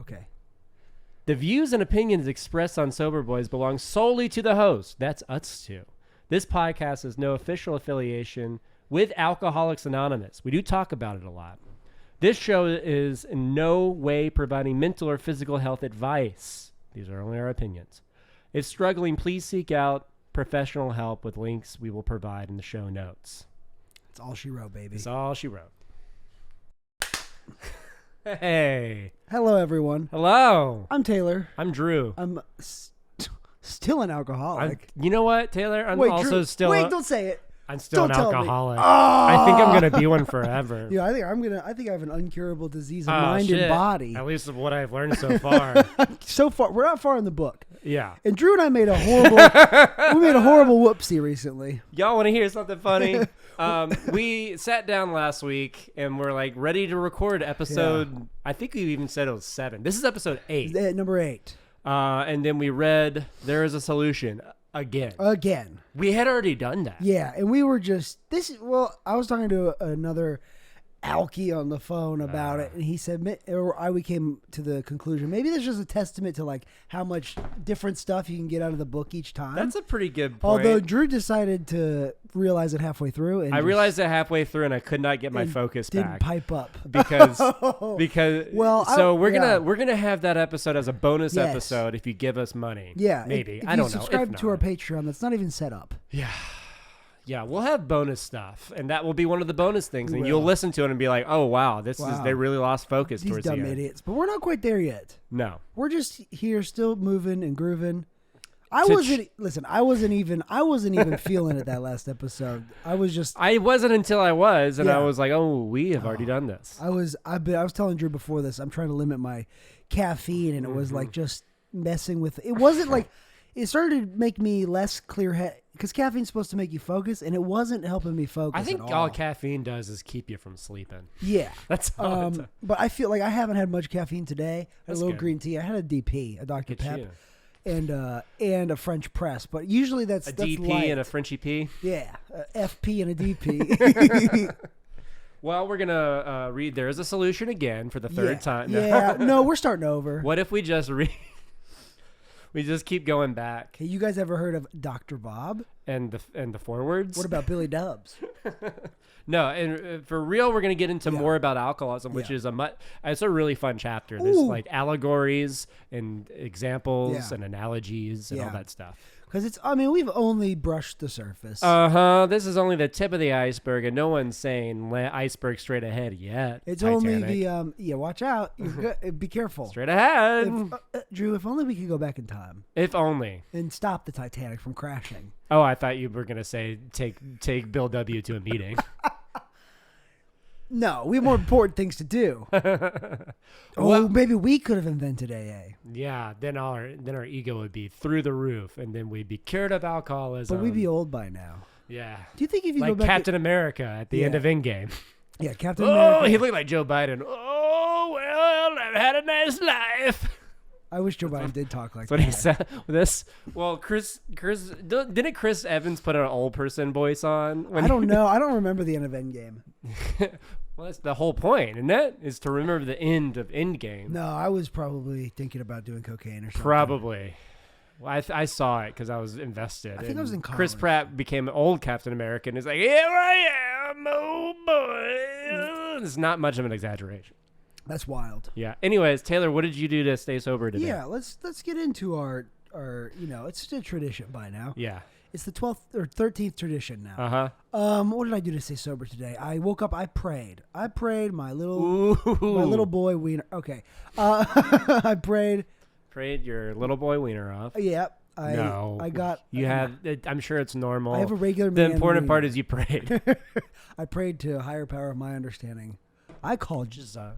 Okay. The views and opinions expressed on Sober Boys belong solely to the host. That's us two. This podcast has no official affiliation with Alcoholics Anonymous. We do talk about it a lot. This show is in no way providing mental or physical health advice. These are only our opinions. If struggling, please seek out professional help with links we will provide in the show notes. That's all she wrote, baby. That's all she wrote. Hey. Hello, everyone. Hello. I'm Taylor. I'm Drew. I'm still an alcoholic. You know what, Taylor? I'm Wait, also Drew, still. Wait, don't say it. I'm still Don't an tell me. alcoholic. Oh! I think I'm gonna be one forever. Yeah, I think I have an incurable disease of mind shit. and body. At least of what I've learned so far. So far, we're not far in the book. Yeah. And Drew and I made a horrible whoopsie recently. Y'all want to hear something funny? We sat down last week and we're like ready to record episode. Yeah. I think we even said it was 7. This is episode 8. Number 8. And then we read There Is a Solution again. We had already done that. Yeah, and we were just I was talking to another alkie on the phone about it, and he said, we came to the conclusion, maybe there's just a testament to like how much different stuff you can get out of the book each time. That's a pretty good point. Although Drew decided to realize it halfway through, and I realized it halfway through, and I could not get my focus didn't back. pipe up because we're gonna have that episode as a bonus episode if you give us money. Yeah, maybe if I don't you know. Subscribe to our Patreon. That's not even set up. Yeah, we'll have bonus stuff, and that will be one of the bonus things. And you'll listen to it and be like, "Oh wow, they really lost focus These towards the dumb end." idiots." But we're not quite there yet. No, we're just here, still moving and grooving. I wasn't even feeling it that last episode. I wasn't until I was, and I was like, "Oh, we have already done this." I was telling Drew before this, I'm trying to limit my caffeine, and it was like just messing with it. It wasn't like it started to make me less clear-headed because caffeine's supposed to make you focus, and it wasn't helping me focus. I think at all caffeine does is keep you from sleeping. Yeah, that's all. But I feel like I haven't had much caffeine today. I had a little green tea. I had a DP, a Dr. Pep. And a French press, but usually that's DP light. and a Frenchy P. Yeah, a FP and a DP. Well, we're gonna read There Is a Solution again for the third time. Yeah, no, we're starting over. What if we just we just keep going back? Hey, you guys ever heard of Dr. Bob and the forwards? What about Billy Dubs? No, and for real, we're going to get into more about alcoholism, which is it's a really fun chapter. There's like allegories and examples and analogies and all that stuff. Because we've only brushed the surface. This is only the tip of the iceberg, and no one's saying iceberg straight ahead yet. It's Titanic. only the watch out. Be careful. Straight ahead. Drew, if only we could go back in time. If only. And stop the Titanic from crashing. Oh, I thought you were going to say take Bill W. to a meeting. No, we have more important things to do. Maybe we could have invented AA. Yeah, then our ego would be through the roof, and then we'd be cured of alcoholism. But we'd be old by now. Yeah. Do you think if you go back Captain America at the end of Endgame? Yeah, Captain America. Oh, he looked like Joe Biden. Oh, well, I've had a nice life. I wish Joe Biden did talk like that. That's what he said. Well, Chris, didn't Chris Evans put an old person voice on? I don't know. I don't remember the end of Endgame. Well, that's the whole point, isn't it? Is to remember the end of Endgame. No, I was probably thinking about doing cocaine or something. Probably. Well, I saw it because I was invested. I think I was in college. Chris Pratt became an old Captain America, and he's like, "Here I am, oh boy." It's not much of an exaggeration. That's wild. Yeah. Anyways, Taylor, what did you do to stay sober today? Yeah, let's get into our it's a tradition by now. Yeah. It's the 12th or 13th tradition now. What did I do to stay sober today? I woke up. I prayed. My little boy wiener. Okay. I prayed. Prayed your little boy wiener off. Yep. I got. You had. I'm sure it's normal. I have a regular. The important part is you prayed. I prayed to a higher power of my understanding. I prayed to Jizza.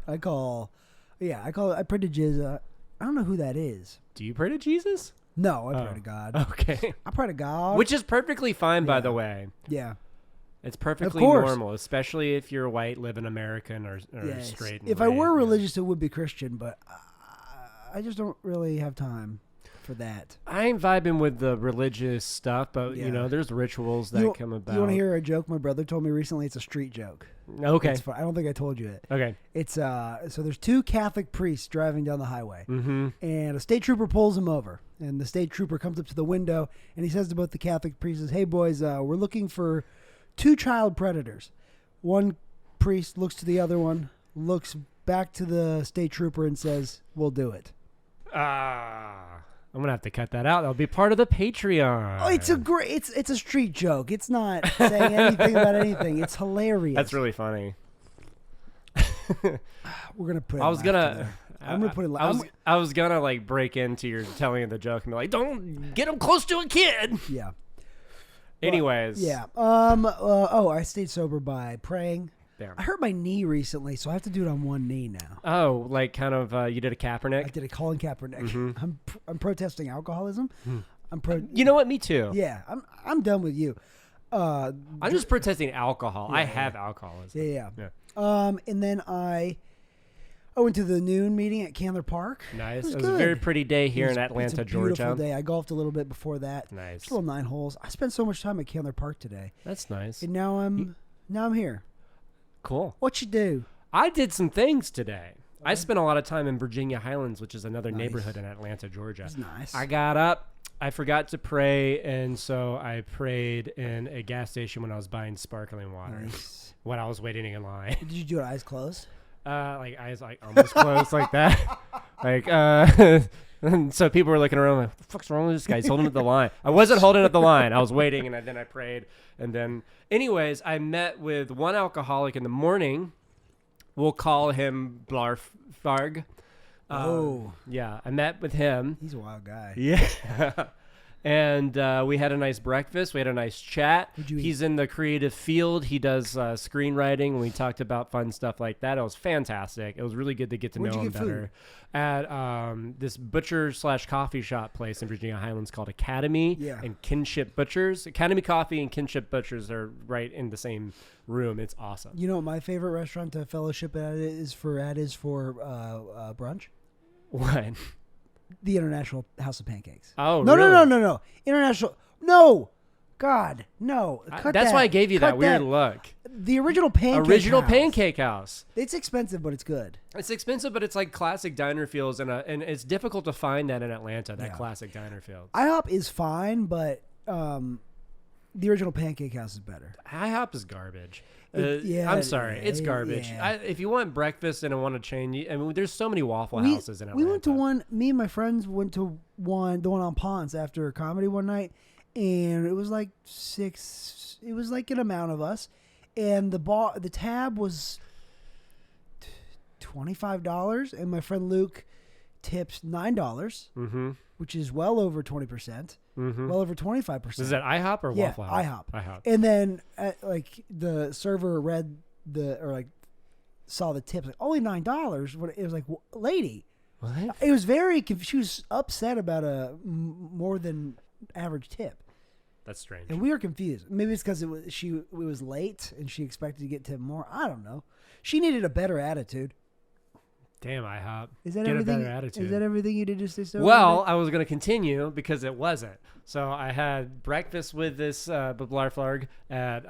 I don't know who that is. Do you pray to Jesus? No, I pray to God. Okay. I pray to God. Which is perfectly fine, by the way. Yeah. It's perfectly normal, especially if you're white, live in American, or straight. If I were religious, it would be Christian, but I just don't really have time for that. I ain't vibing with the religious stuff, but, there's rituals that come about. You want to hear a joke my brother told me recently? It's a street joke. Okay. It's fun. I don't think I told you it. Okay. It's so there's two Catholic priests driving down the highway, Mm-hmm. and a state trooper pulls them over. And the state trooper comes up to the window, and he says to both the Catholic priests, "Hey boys, we're looking for 2 child predators." One priest looks to the other one, looks back to the state trooper, and says, "We'll do it." I'm gonna have to cut that out. That'll be part of the Patreon. Oh, it's a street joke. It's not saying anything about anything. It's hilarious. That's really funny. We're gonna put. I'm gonna put it. I was gonna like break into your telling of the joke and be like, "Don't get him close to a kid." Yeah. Anyways. Yeah. I stayed sober by praying. Damn. I hurt my knee recently, so I have to do it on one knee now. Oh, like kind of you did a Kaepernick? I did a Colin Kaepernick. Mm-hmm. I'm protesting alcoholism. You know what? Me too. Yeah, I'm done with you. I'm just protesting alcohol. I have alcoholism. Yeah. And then I went to the noon meeting at Candler Park. Nice. It was a very pretty day here in Atlanta, it's a Georgia. Beautiful day. I golfed a little bit before that. Nice. Just a little 9 holes. I spent so much time at Candler Park today. That's nice. And now I'm here. Cool. What you do? I did some things today. I spent a lot of time in Virginia Highlands, which is another neighborhood in Atlanta, Georgia. That's nice. I got up. I forgot to pray, and so I prayed in a gas station when I was buying sparkling water. Nice. When I was waiting in line. Did you do it eyes closed? Like eyes like almost closed like that. Like and so people were looking around like, what the fuck's wrong with this guy? He's holding up the line. I wasn't holding up the line. I was waiting, and then I prayed. And then anyways, I met with one alcoholic in the morning. We'll call him Blarfarg. Yeah, I met with him. He's a wild guy. Yeah. And we had a nice breakfast. We had a nice chat. He's in the creative field. He does screenwriting. And we talked about fun stuff like that. It was fantastic. It was really good to get to know him better. At this butcher/coffee shop place in Virginia Highlands called Academy and Kinship Butchers. Academy Coffee and Kinship Butchers are right in the same room. It's awesome. You know what my favorite restaurant to fellowship at is for brunch? What? The International House of Pancakes. Oh, no, really? No. International. No. God, no. That's why I gave you that weird look. The original Pancake House. It's expensive, but it's good. It's expensive, but it's like classic diner feels, and it's difficult to find that in Atlanta, that classic diner feel. IHOP is fine, but the original Pancake House is better. IHOP is garbage. I'm sorry. It's garbage. Yeah. If you want breakfast and want to change, I mean, there's so many Waffle Houses in Atlanta. We went to one, me and my friends went to the one on Ponce after comedy one night, and it was like it was like an amount of us, and the tab was $25, and my friend Luke tips $9, which is well over 20%. Well over 25%. Is that IHOP or Waffle House? IHOP. And then the server saw the tips, like only $9. It was like, lady, what? It was very. She was upset about a more than average tip. That's strange. And we were confused. Maybe it's because it was late and she expected to get tipped more. I don't know. She needed a better attitude. Damn, IHOP. Is that Get everything? a better attitude. Is that everything you did to stay sober? Well, I was going to continue because it wasn't. So I had breakfast with this Blarfarg at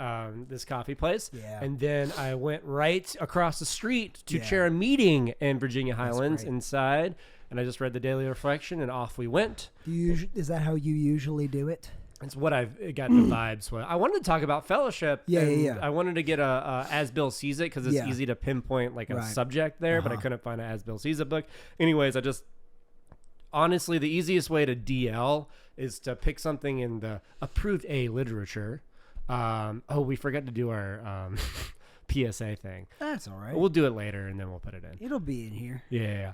this coffee place. Yeah. And then I went right across the street to chair a meeting in Virginia Highlands inside. And I just read the Daily Reflection, and off we went. Is that how you usually do it? It's what I've got the vibes with. I wanted to talk about fellowship. Yeah. I wanted to get a As Bill Sees It because it's easy to pinpoint like a subject there, but I couldn't find an As Bill Sees It book. Anyways, honestly, the easiest way to DL is to pick something in the approved A literature. We forgot to do our PSA thing. That's all right. We'll do it later, and then we'll put it in. It'll be in here. Yeah.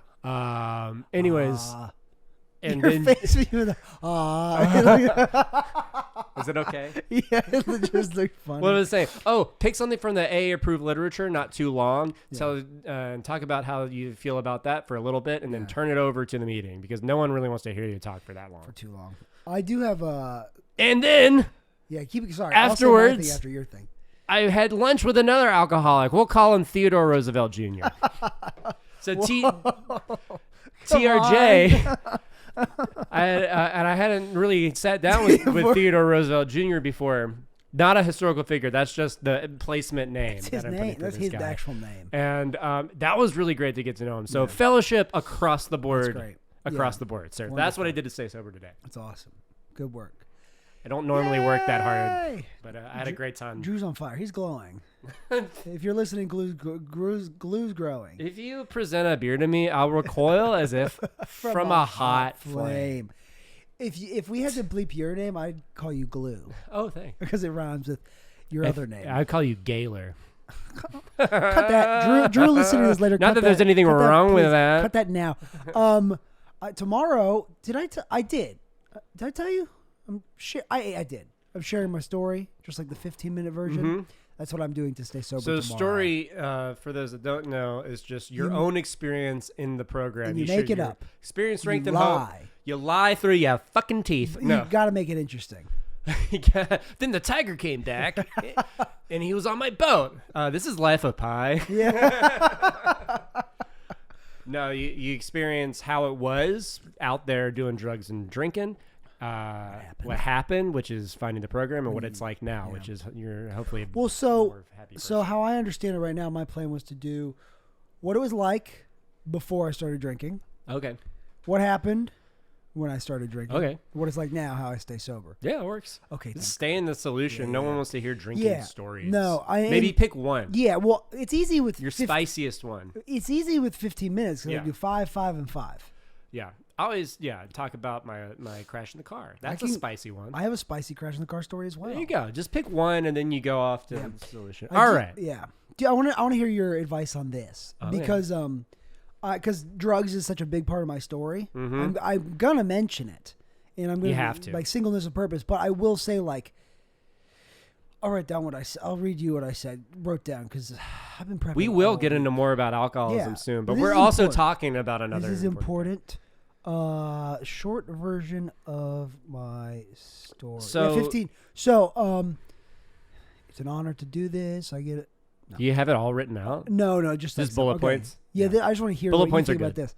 Anyways. And your then, face is it okay? Yeah, it just looked funny. What was I saying? Oh, pick something from the A approved literature, not too long. So talk about how you feel about that for a little bit, and then turn it over to the meeting because no one really wants to hear you talk for that long. For too long. I do have And then keep it. Sorry. Afterwards, I'll say my thing after your thing. I had lunch with another alcoholic. We'll call him Theodore Roosevelt Jr. So TRJ. I hadn't really sat down with Theodore Roosevelt Jr. before, Not a historical figure. That's just the placement name. That's his that I'm putting name. for That's this his guy. actual name. And that was really great to get to know him. So fellowship across the board. That's great. Across the board, sir. That's what I did to stay sober today. That's awesome. Good work. I don't normally work that hard, Yay! but I had a great time. Drew's on fire. He's glowing. If you're listening, glue's growing. If you present a beer to me, I'll recoil as if from a hot flame. If we had to bleep your name, I'd call you Glue Oh, thanks. because it rhymes with your other name. I'd call you Gaylor. Cut that. Drew, listening to this later. Not that there's anything wrong with that. Cut that now. Tomorrow, I did. Did I tell you? I did. I'm sharing my story, just like the 15-minute version. Mm-hmm. That's what I'm doing to stay sober. So the tomorrow. story, for those that don't know, is just your own experience in the program. And you make it up. Experience, strength, You and hope. lie. You lie through your fucking teeth. You No. got to make it interesting. Then the tiger came back, and he was on my boat. This is Life of Pi. Yeah. No, you experience how it was out there doing drugs and drinking. What happened, which is finding the program, and what it's like now, which is you're hopefully Well, more happy so person. how I understand it right now, my plan was to do what it was like before I started drinking, Okay. what happened when I started drinking, Okay. what it's like now, how I stay sober. Yeah, it works. Okay. Just stay in the solution. No one wants to hear drinking Yeah. stories. No, maybe pick one. Yeah, well, it's easy with Your spiciest one. It's easy with 15 minutes because Yeah. I do 5, 5, and 5. Yeah. I always talk about my crash in the car. That's a spicy one. I have a spicy crash in the car story as well. There you go. Just pick one and then you go off to the solution. I All do- right. Yeah. I want to hear your advice on this Okay. because drugs is such a big part of my story. Mhm. I'm gonna mention it, and I'm gonna You have to. like singleness of purpose. But I will say I'll write down what I said. I'll read you what I said. Wrote down because I've been prepping. We will all get week. into more about alcoholism Yeah. soon, but This we're is also important. talking about another. This is important. Short version of my story. So- 15. So it's an honor to do this. I get it. Do you have it all written out? No, just Just bullet points? Yeah, Yeah. I just want to hear Bullet what points you are think good. about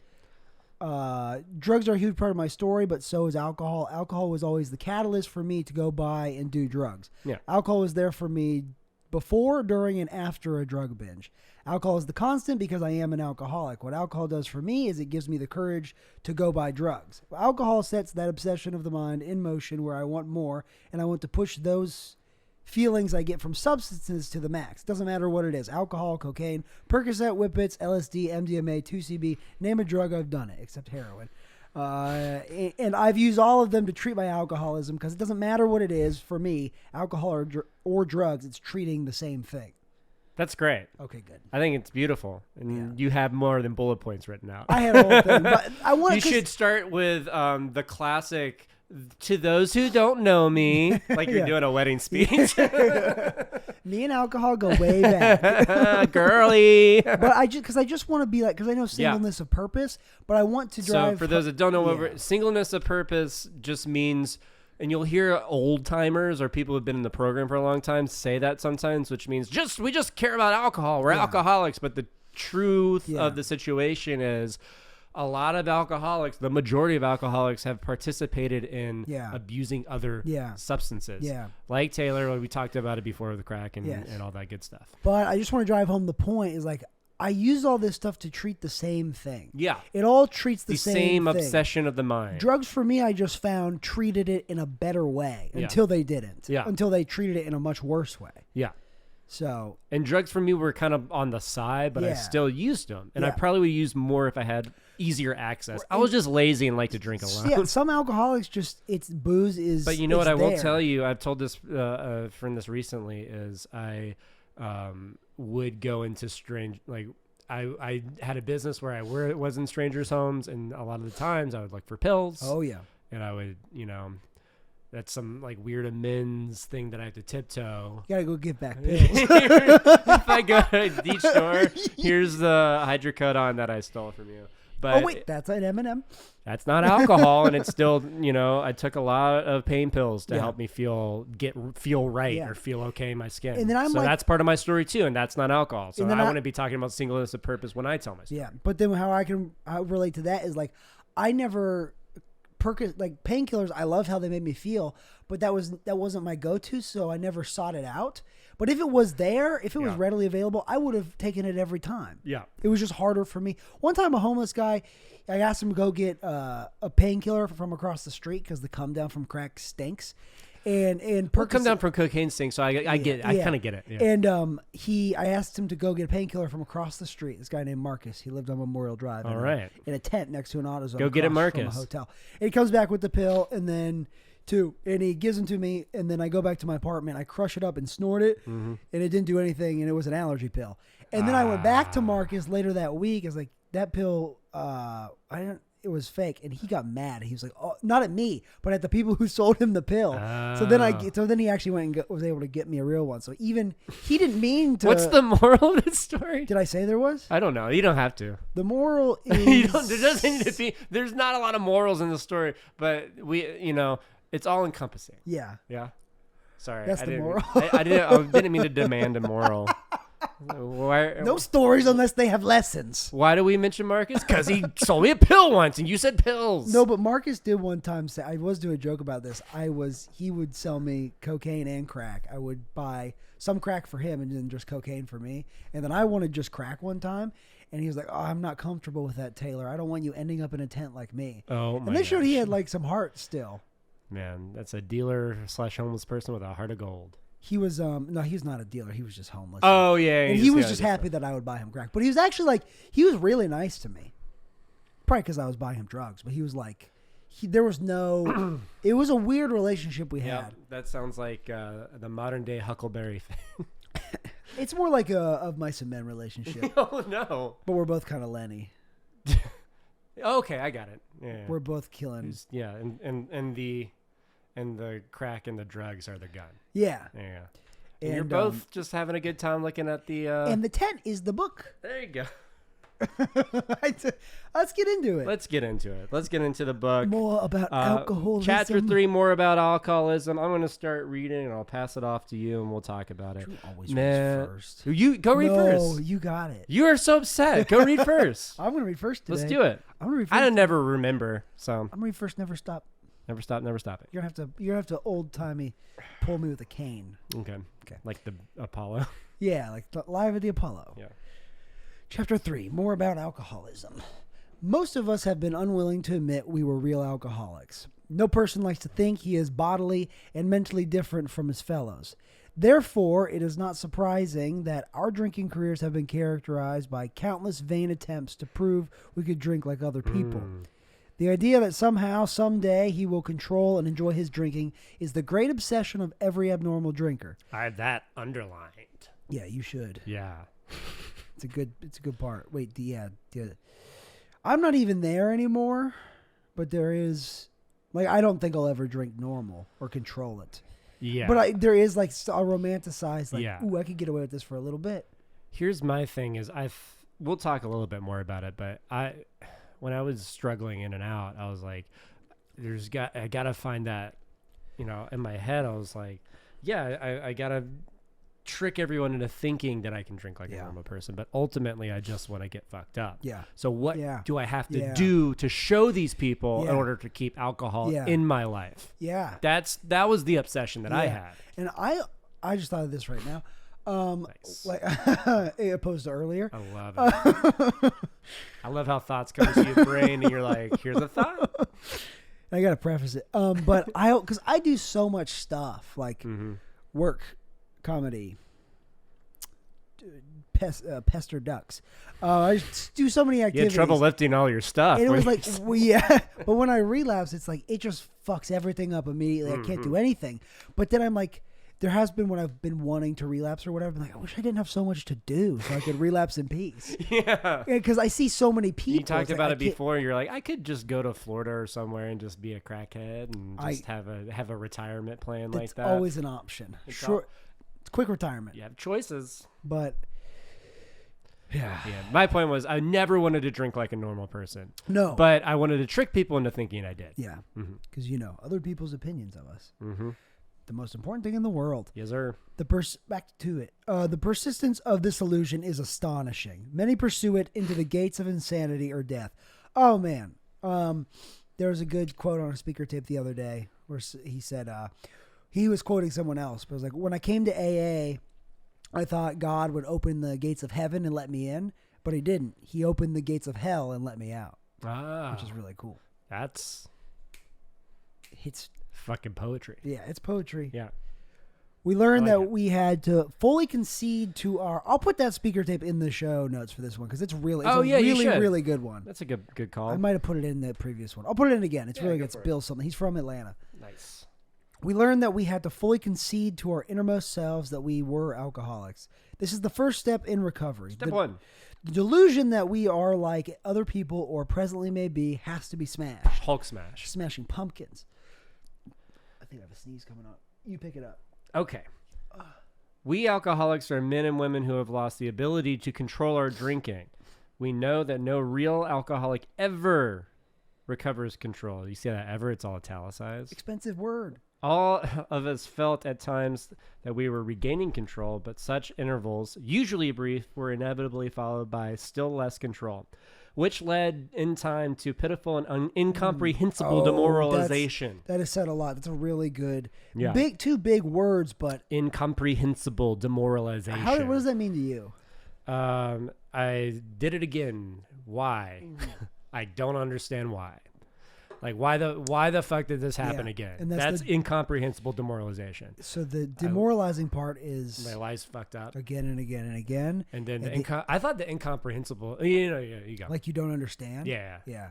this. Drugs are a huge part of my story, but so is alcohol. Alcohol was always the catalyst for me to go buy and do drugs. Yeah. Alcohol was there for me before, during, and after a drug binge. Alcohol is the constant because I am an alcoholic. What alcohol does for me is it gives me the courage to go buy drugs. Alcohol sets that obsession of the mind in motion where I want more, and I want to push those feelings I get from substances to the max. Doesn't matter what it is. Alcohol, cocaine, Percocet, Whippets, LSD, MDMA, 2CB. Name a drug, I've done it, except heroin. And I've used all of them to treat my alcoholism because it doesn't matter what it is for me, alcohol or drugs, it's treating the same thing. That's great. Okay, good. I think it's beautiful, and you have more than bullet points written out. I had a whole thing, but I want You should start with the classic. To those who don't know me, like you're Yeah. doing a wedding speech, me and alcohol go way back. girly. But I just want to be like, because I know singleness of purpose, but I want to drive. So for those that don't know, Yeah. singleness of purpose just means, and you'll hear old timers or people who've been in the program for a long time say that sometimes, which means we just care about alcohol. We're alcoholics. But the truth of the situation is, a lot of alcoholics, the majority of alcoholics, have participated in abusing other substances. Yeah. Like Taylor, we talked about it before with crack and, Yes. and all that good stuff. But I just want to drive home the point is like, I use all this stuff to treat the same thing. Yeah. It all treats the The same same thing. obsession of the mind. Drugs for me, I just found treated it in a better way until they didn't. Yeah. Until they treated it in a much worse way. Yeah. So. And drugs for me were kind of on the side, but I still used them. And I probably would use more if I had eeasier access. I was just lazy and like to drink alone. Yeah, some alcoholics booze is. But you know what I will there. tell you? I've told this friend this recently is I would go into I had a business where I was in strangers' homes, and a lot of the times I would look for pills. Oh yeah. And I would, that's some like weird amends thing that I have to tiptoe. You gotta go give back pills. If I go to each store, here's the hydrocodone that I stole from you. But Oh wait, that's an M&M. that's not alcohol, and it's still, I took a lot of pain pills to Yeah. help me feel right Yeah. or feel okay in my skin. And then I'm so like- that's part of my story too, and that's not alcohol. So And then I I- wouldn't be talking about singleness of purpose when I tell my story. Yeah, but then how I relate to that is like I never like painkillers, I love how they made me feel, but that wasn't my go-to, so I never sought it out. But if it was there, if it was readily available, I would have taken it every time. Yeah. It was just harder for me. One time, a homeless guy, I asked him to go get a painkiller from across the street because the come down from crack stinks. And come down from cocaine stinks, so I get it. I kind of get it. Yeah. And I asked him to go get a painkiller from across the street. This guy named Marcus. He lived on Memorial Drive. In a tent next to an AutoZone. Go get it, Marcus. From a hotel. And he comes back with the pill, and then and he gives them to me, and then I go back to my apartment. I crush it up and snort it, and it didn't do anything, and it was an allergy pill. And then I went back to Marcus later that week. I was like, that pill, it was fake, and he got mad. He was like, "Oh, not at me, but at the people who sold him the pill." So then he actually went and was able to get me a real one. So even he didn't mean to. What's the moral of the story? Did I say there was? I don't know. You don't have to. The moral is there doesn't need to be. There's not a lot of morals in the story, but it's all encompassing. Yeah. Yeah. Sorry, that's the moral. I didn't mean to demand a moral. No stories unless they have lessons. Why do we mention Marcus? Because he sold me a pill once, and you said pills. No, but Marcus did one time say, I was doing a joke about this. He would sell me cocaine and crack. I would buy some crack for him and then just cocaine for me. And then I wanted just crack one time. And he was like, "Oh, I'm not comfortable with that, Taylor. I don't want you ending up in a tent like me." Oh, my And they showed he gosh. had like some heart still. Man, that's a dealer/homeless person with a heart of gold. He was no, he's not a dealer. He was just homeless. Oh yeah, and he was just happy that I would buy him crack. But he was actually he was really nice to me. Probably because I was buying him drugs. But he was there was no. It was a weird relationship we had. That sounds like the modern day Huckleberry thing. It's more like a of mice and men relationship. Oh no! But we're both kind of Lenny. Okay, I got it. Yeah, we're both killing. And the crack and the drugs are the gun. Yeah. Yeah. And you're both just having a good time looking at the... And the tent is the book. There you go. Let's get into it. Let's get into the book. More about alcoholism. Chapter 3, more about alcoholism. I'm going to start reading, and I'll pass it off to you, and we'll talk about it. You always read first. You go read first. No, you got it. You are so upset. Go read first. I'm going to read first today. Let's do it. I'm going to read first. I never remember, so... I'm going to read first, never stop. Never stop it. You're gonna have to old timey pull me with a cane. Okay. Like the Apollo. Yeah, like live at the Apollo. Yeah. Chapter 3, more about alcoholism. Most of us have been unwilling to admit we were real alcoholics. No person likes to think he is bodily and mentally different from his fellows. Therefore, it is not surprising that our drinking careers have been characterized by countless vain attempts to prove we could drink like other people. The idea that somehow, someday, he will control and enjoy his drinking is the great obsession of every abnormal drinker. I have that underlined. Yeah, you should. Yeah. It's a good part. Wait, I'm not even there anymore, but there is, I don't think I'll ever drink normal or control it. Yeah. But there is, a romanticized, ooh, I could get away with this for a little bit. Here's my thing is we'll talk a little bit more about it, but when I was struggling in and out, I was like, I gotta find that, in my head, I was like, yeah, I gotta trick everyone into thinking that I can drink like a normal person, but ultimately I just want to get fucked up. Yeah. So what do I have to do to show these people in order to keep alcohol in my life? Yeah. That was the obsession that I had. And I just thought of this right now. Nice. Opposed to earlier. I love it. I love how thoughts come to your brain and you're like, here's a thought. I gotta preface it. But because I do so much stuff work, comedy, pester ducks. I just do so many activities. You had trouble lifting all your stuff. And it was but when I relapse, it's it just fucks everything up immediately. I can't do anything. But then I'm like, there has been when I've been wanting to relapse or whatever, I wish I didn't have so much to do so I could relapse in peace. Yeah. Because I see so many people. You talked about it before. You're like, I could just go to Florida or somewhere and just be a crackhead and just have a retirement plan like that. It's always an option. Sure. It's quick retirement. You have choices. But yeah. My point was I never wanted to drink like a normal person. No. But I wanted to trick people into thinking I did. Yeah. Because other people's opinions of us. Mm-hmm. The most important thing in the world. Yes, sir. Back to it. The persistence of this illusion is astonishing. Many pursue it into the gates of insanity or death. Oh man. There was a good quote on a speaker tape the other day where he said, he was quoting someone else, but it was like, when I came to AA, I thought God would open the gates of heaven and let me in, but he didn't. He opened the gates of hell and let me out, which is really cool. It's fucking poetry. Yeah, it's poetry. Yeah. We learned that we had to fully concede to our. I'll put that speaker tape in the show notes for this one because it's really, really good one. That's a good call. I might have put it in the previous one. I'll put it in again. It's really good. It's Bill something. He's from Atlanta. Nice. We learned that we had to fully concede to our innermost selves that we were alcoholics. This is the first step in recovery. Step one. The delusion that we are like other people or presently may be has to be smashed. Hulk smash. Smashing pumpkins. I think I have a sneeze coming up. You pick it up. Okay. We alcoholics are men and women who have lost the ability to control our drinking. We know that no real alcoholic ever recovers control. You see that ever? It's all italicized. Expensive word. All of us felt at times that we were regaining control, but such intervals, usually brief, were inevitably followed by still less control, which led in time to pitiful and incomprehensible demoralization. That is said a lot. That's a really good, Yeah. two big words, but Incomprehensible demoralization. what does that mean to you? I did it again. Why? I don't understand why. Like why the fuck did this happen again? And that's incomprehensible demoralization. So the demoralizing part is My life's fucked up again and again and again. And then I thought the incomprehensible. You go. Like you don't understand. Yeah.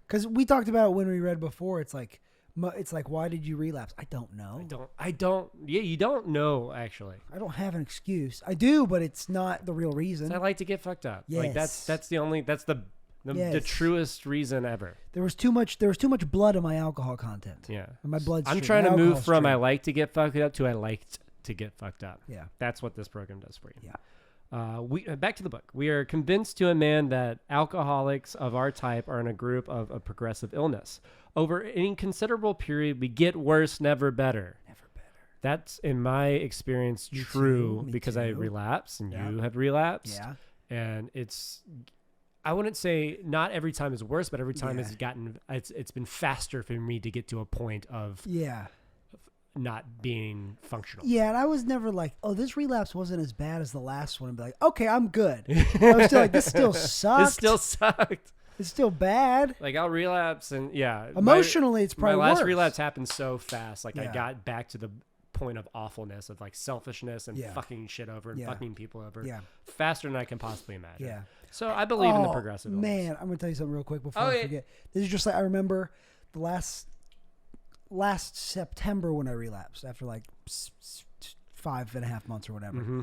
Because we talked about it when we read before. It's like why did you relapse? I don't know. I don't. Yeah, you don't know actually. I don't have an excuse. I do, but it's not the real reason. I like to get fucked up. Yes. Like that's the truest reason ever. There was too much blood in my alcohol content. Yeah. In my blood. I'm trying to move from I like to get fucked up to I liked to get fucked up. Yeah. That's what this program does for you. Yeah. We back to the book. We are convinced to a man that alcoholics of our type are in a group of a progressive illness. Over any considerable period, we get worse, never better. Never better. That's, in my experience, true because I relapsed and you have relapsed. Yeah. And I wouldn't say not every time is worse, but every time it's been faster for me to get to a point of not being functional. Yeah, and I was never like, oh, this relapse wasn't as bad as the last one. And be like, okay, I'm good. I was still like, this still sucked. This still sucked. It's still bad. Like I'll relapse and emotionally, it's probably my last worse. relapse happened so fast. Like I got back to the point of awfulness of like selfishness and fucking shit over and fucking people over faster than I can possibly imagine. Yeah. So I believe in the progressive illness. Man, I'm gonna tell you something real quick before I forget. This is just like I remember the last September when I relapsed after like 5.5 months or whatever. Mm-hmm.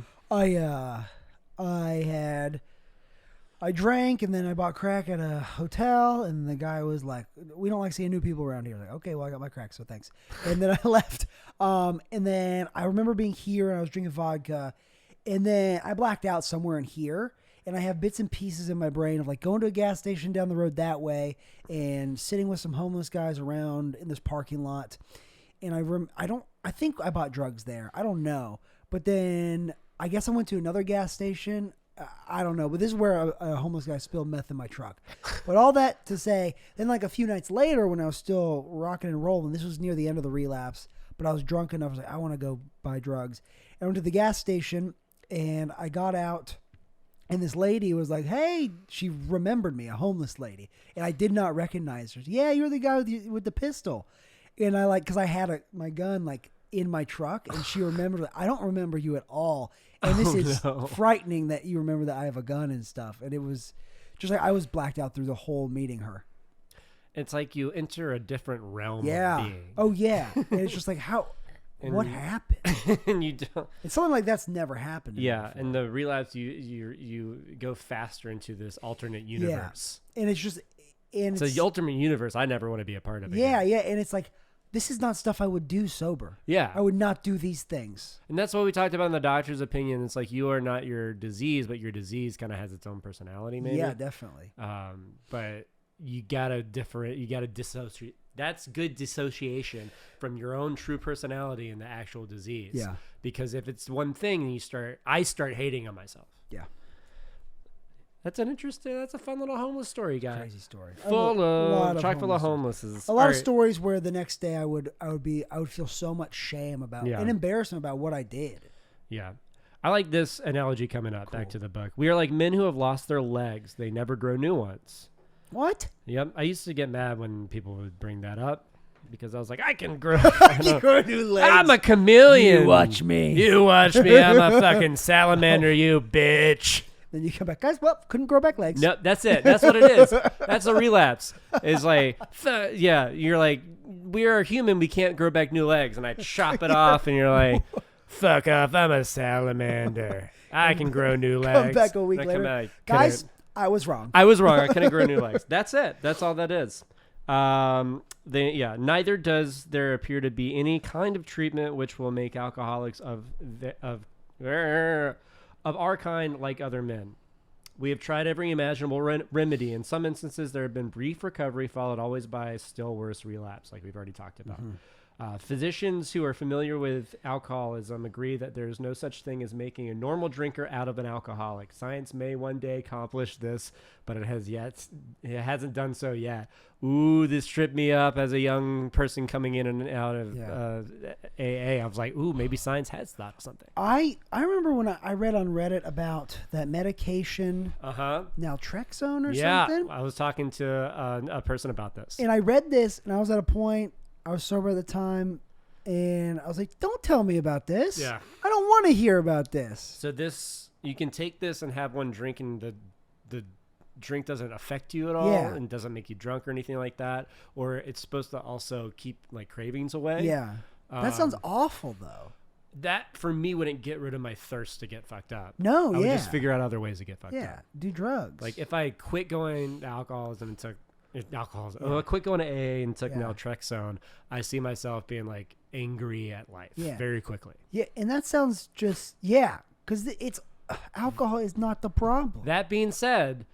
I drank and then I bought crack at a hotel and the guy was like, we don't like seeing new people around here. Like, okay, well I got my crack, so thanks. And then I left. And then I remember being here and I was drinking vodka and then I blacked out somewhere in here and I have bits and pieces in my brain of like going to a gas station down the road that way and sitting with some homeless guys around in this parking lot. And I think I bought drugs there. I don't know. But then I guess I went to another gas station. I don't know, but this is where a homeless guy spilled meth in my truck. But all that to say, then like a few nights later when I was still rocking and rolling, this was near the end of the relapse, but I was drunk enough. I was like, I want to go buy drugs. And I went to the gas station and I got out and this lady was like, hey, she remembered me, a homeless lady. And I did not recognize her. Yeah, you're the guy with the pistol. And I cause I had my gun like in my truck and she remembered, I don't remember you at all. And this is frightening that you remember that I have a gun and stuff. And it was just like I was blacked out through the whole meeting her. It's like you enter a different realm of being. Oh, yeah. And it's just like, what happened? And you don't. And something like that's never happened to me before. And the relapse, you go faster into this alternate universe. Yeah. And it's just. And it's the ultimate universe I never want to be a part of. Yeah, yeah. And it's like, this is not stuff I would do sober. Yeah. I would not do these things. And that's what we talked about in the doctor's opinion. It's like you are not your disease, but your disease kind of has its own personality, maybe. Yeah, definitely. But you gotta dissociate. That's good dissociation from your own true personality and the actual disease. Yeah. Because if it's one thing, I start hating on myself. Yeah. That's a fun little homeless story you got. Crazy story. Full of chock full of homelesses. A lot of stories where the next day I would feel so much shame about and embarrassment about what I did. Yeah. I like this analogy coming up. Back to the book. We are like men who have lost their legs. They never grow new ones. What? Yep. I used to get mad when people would bring that up because I was like, I can grow, grow new legs. I'm a chameleon. You watch me. You watch me. I'm a fucking salamander, you bitch. Then you come back, guys. Well, couldn't grow back legs. No, that's it. That's what it is. That's a relapse. It's like, yeah, you're like, we are human. We can't grow back new legs. And I chop it off, and you're like, fuck off. I'm a salamander. I can grow new legs. Come back a week later. Guys, I was wrong. I was wrong. I couldn't grow new legs. That's it. That's all that is. Neither does there appear to be any kind of treatment which will make alcoholics of our kind like other men. We have tried every imaginable remedy. In some instances, there have been brief recovery followed always by a still worse relapse, like we've already talked about. Physicians who are familiar with alcoholism agree that there is no such thing as making a normal drinker out of an alcoholic. Science may one day accomplish this, but it hasn't done so yet. Ooh, this tripped me up as a young person coming in and out of AA. I was like, ooh, maybe science has thought of something. I remember when I read on Reddit about that medication, naltrexone or something. Yeah, I was talking to a person about this. And I read this, and I was at a point, I was sober at the time, and I was like, don't tell me about this. Yeah. I don't want to hear about this. So you can take this and have one drink, and the drink doesn't affect you at all and doesn't make you drunk or anything like that. Or it's supposed to also keep like cravings away. Yeah. That sounds awful, though. That, for me, wouldn't get rid of my thirst to get fucked up. No, I would just figure out other ways to get fucked up. Yeah, do drugs. Like, if I quit going to alcoholism and took... I quit going to AA and took naltrexone. I see myself being like angry at life very quickly. Yeah, and that sounds just because it's alcohol is not the problem. That being said,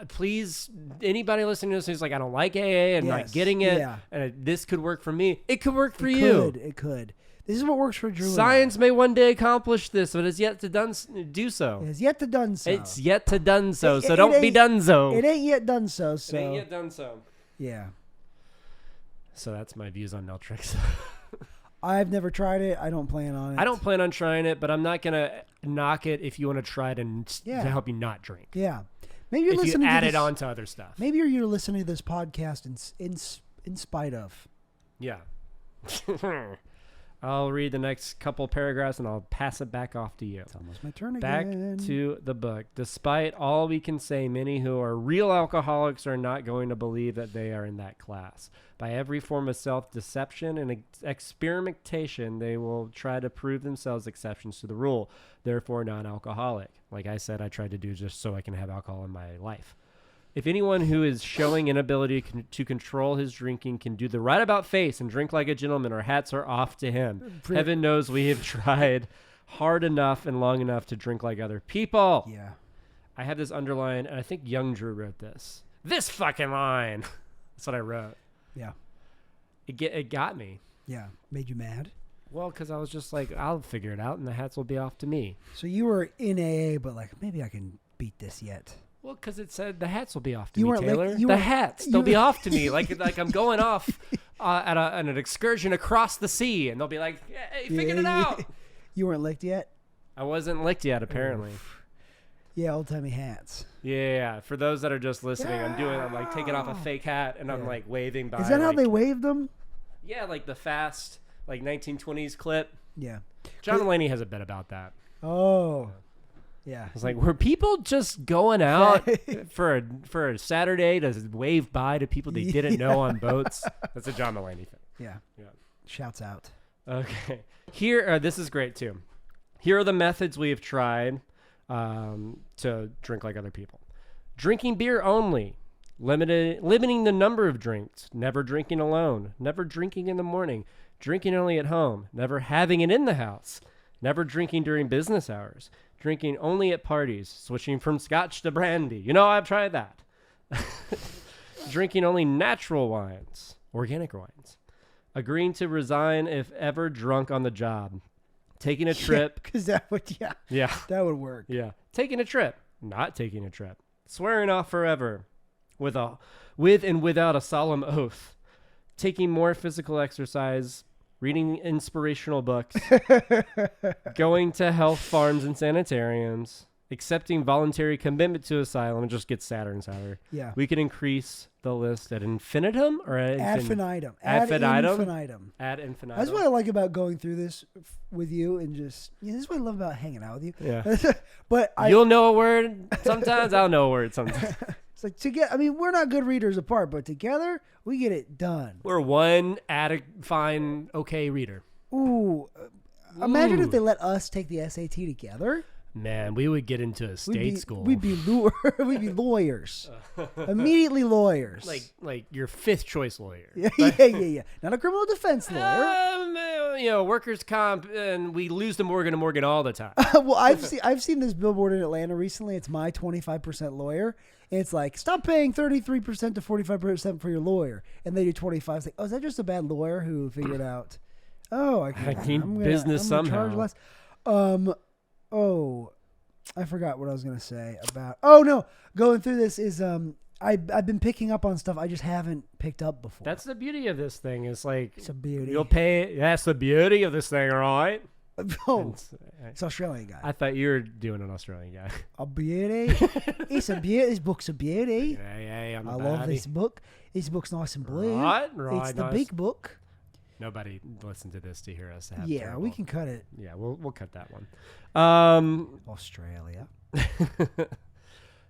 please, anybody listening to this who's like, I don't like AA and not getting it, and this could work for me. It could work for you. It could. This is what works for Drew. Science may one day accomplish this, but it's yet to do so. It has yet to done so. It's yet to done so. So don't be done so. It ain't yet done so. It ain't yet done so. Yeah. So that's my views on naltrexone. I've never tried it. I don't plan on it. I don't plan on trying it, but I'm not gonna knock it if you want to try it and to help you not drink. Yeah. Maybe you're if listening you add to it on to other stuff. Maybe you're listening to this podcast in spite of. Yeah. I'll read the next couple paragraphs and I'll pass it back off to you. It's almost my turn back again. Back to the book. Despite all we can say, many who are real alcoholics are not going to believe that they are in that class. By every form of self-deception and experimentation, they will try to prove themselves exceptions to the rule, therefore non-alcoholic. Like I said, I tried to do just so I can have alcohol in my life. If anyone who is showing inability to control his drinking can do the right about face and drink like a gentleman, our hats are off to him. Heaven knows we have tried hard enough and long enough to drink like other people. Yeah. I have this underlined, and I think Young Drew wrote this. This fucking line. That's what I wrote. Yeah. It got me. Yeah. Made you mad? Well, because I was just like, I'll figure it out, and the hats will be off to me. So you were in AA, but like, maybe I can beat this yet. Well, because it said the hats will be off to me, Taylor. Like, the hats, they'll be off to me. Like I'm going off at an excursion across the sea, and they'll be like, hey, figured it out. You weren't licked yet? I wasn't licked yet, apparently. Yeah, old-timey hats. Yeah. For those that are just listening, I'm like taking off a fake hat, and I'm like waving by. Is that how they waved them? Yeah, like the fast, like 1920s clip. Yeah. John Mulaney has a bit about that. Oh. Yeah. It's like, were people just going out for a Saturday to wave bye to people they didn't know on boats? That's a John Mulaney thing. Yeah. Shouts out. Okay. Here, this is great too. Here are the methods we have tried to drink like other people. Drinking beer only. Limiting the number of drinks. Never drinking alone. Never drinking in the morning. Drinking only at home. Never having it in the house. Never drinking during business hours. Drinking only at parties. Switching from scotch to brandy. You know, I've tried that. Drinking only natural wines. Organic wines. Agreeing to resign if ever drunk on the job. Taking a trip. Because that would, that would work. Yeah. Taking a trip. not taking a trip, swearing off forever with and without a solemn oath, taking more physical exercise, reading inspirational books, going to health farms and sanitariums, accepting voluntary commitment to asylum. It just gets sadder and sadder. Yeah. We could increase the list ad infinitum or ad infinitum. Ad infinitum. Ad infinitum. That's what I like about going through this with you, and just this is what I love about hanging out with you. Yeah. But you'll know a word sometimes. I'll know a word sometimes. It's like we're not good readers apart, but together we get it done. We're one fine, okay reader. Ooh. Imagine if they let us take the SAT together. Man, we would get into a state school. We'd be lawyers. Immediately lawyers. Like your fifth choice lawyer. Yeah. Not a criminal defense lawyer. Workers' comp, and we lose to Morgan & Morgan all the time. Well, I've seen this billboard in Atlanta recently. It's my 25% lawyer. And it's like, stop paying 33% to 45% for your lawyer. And they do 25. It's like, oh, is that just a bad lawyer who figured out, I need business somehow. Charge less. Oh, I forgot what I was going to say about. Oh, no. Going through this is I've been picking up on stuff I just haven't picked up before. That's the beauty of this thing. It's like it's a beauty. You'll pay. That's the beauty of this thing, all right? Oh, it's Australian guy. I thought you were doing an Australian guy. A beauty. It's a beauty. This book's a beauty. Yeah, I love this book. This book's nice and blue. Right. It's the big book. Nobody listened to this to hear us have Yeah, terrible. we can cut it. Yeah, we'll cut that one. Australia.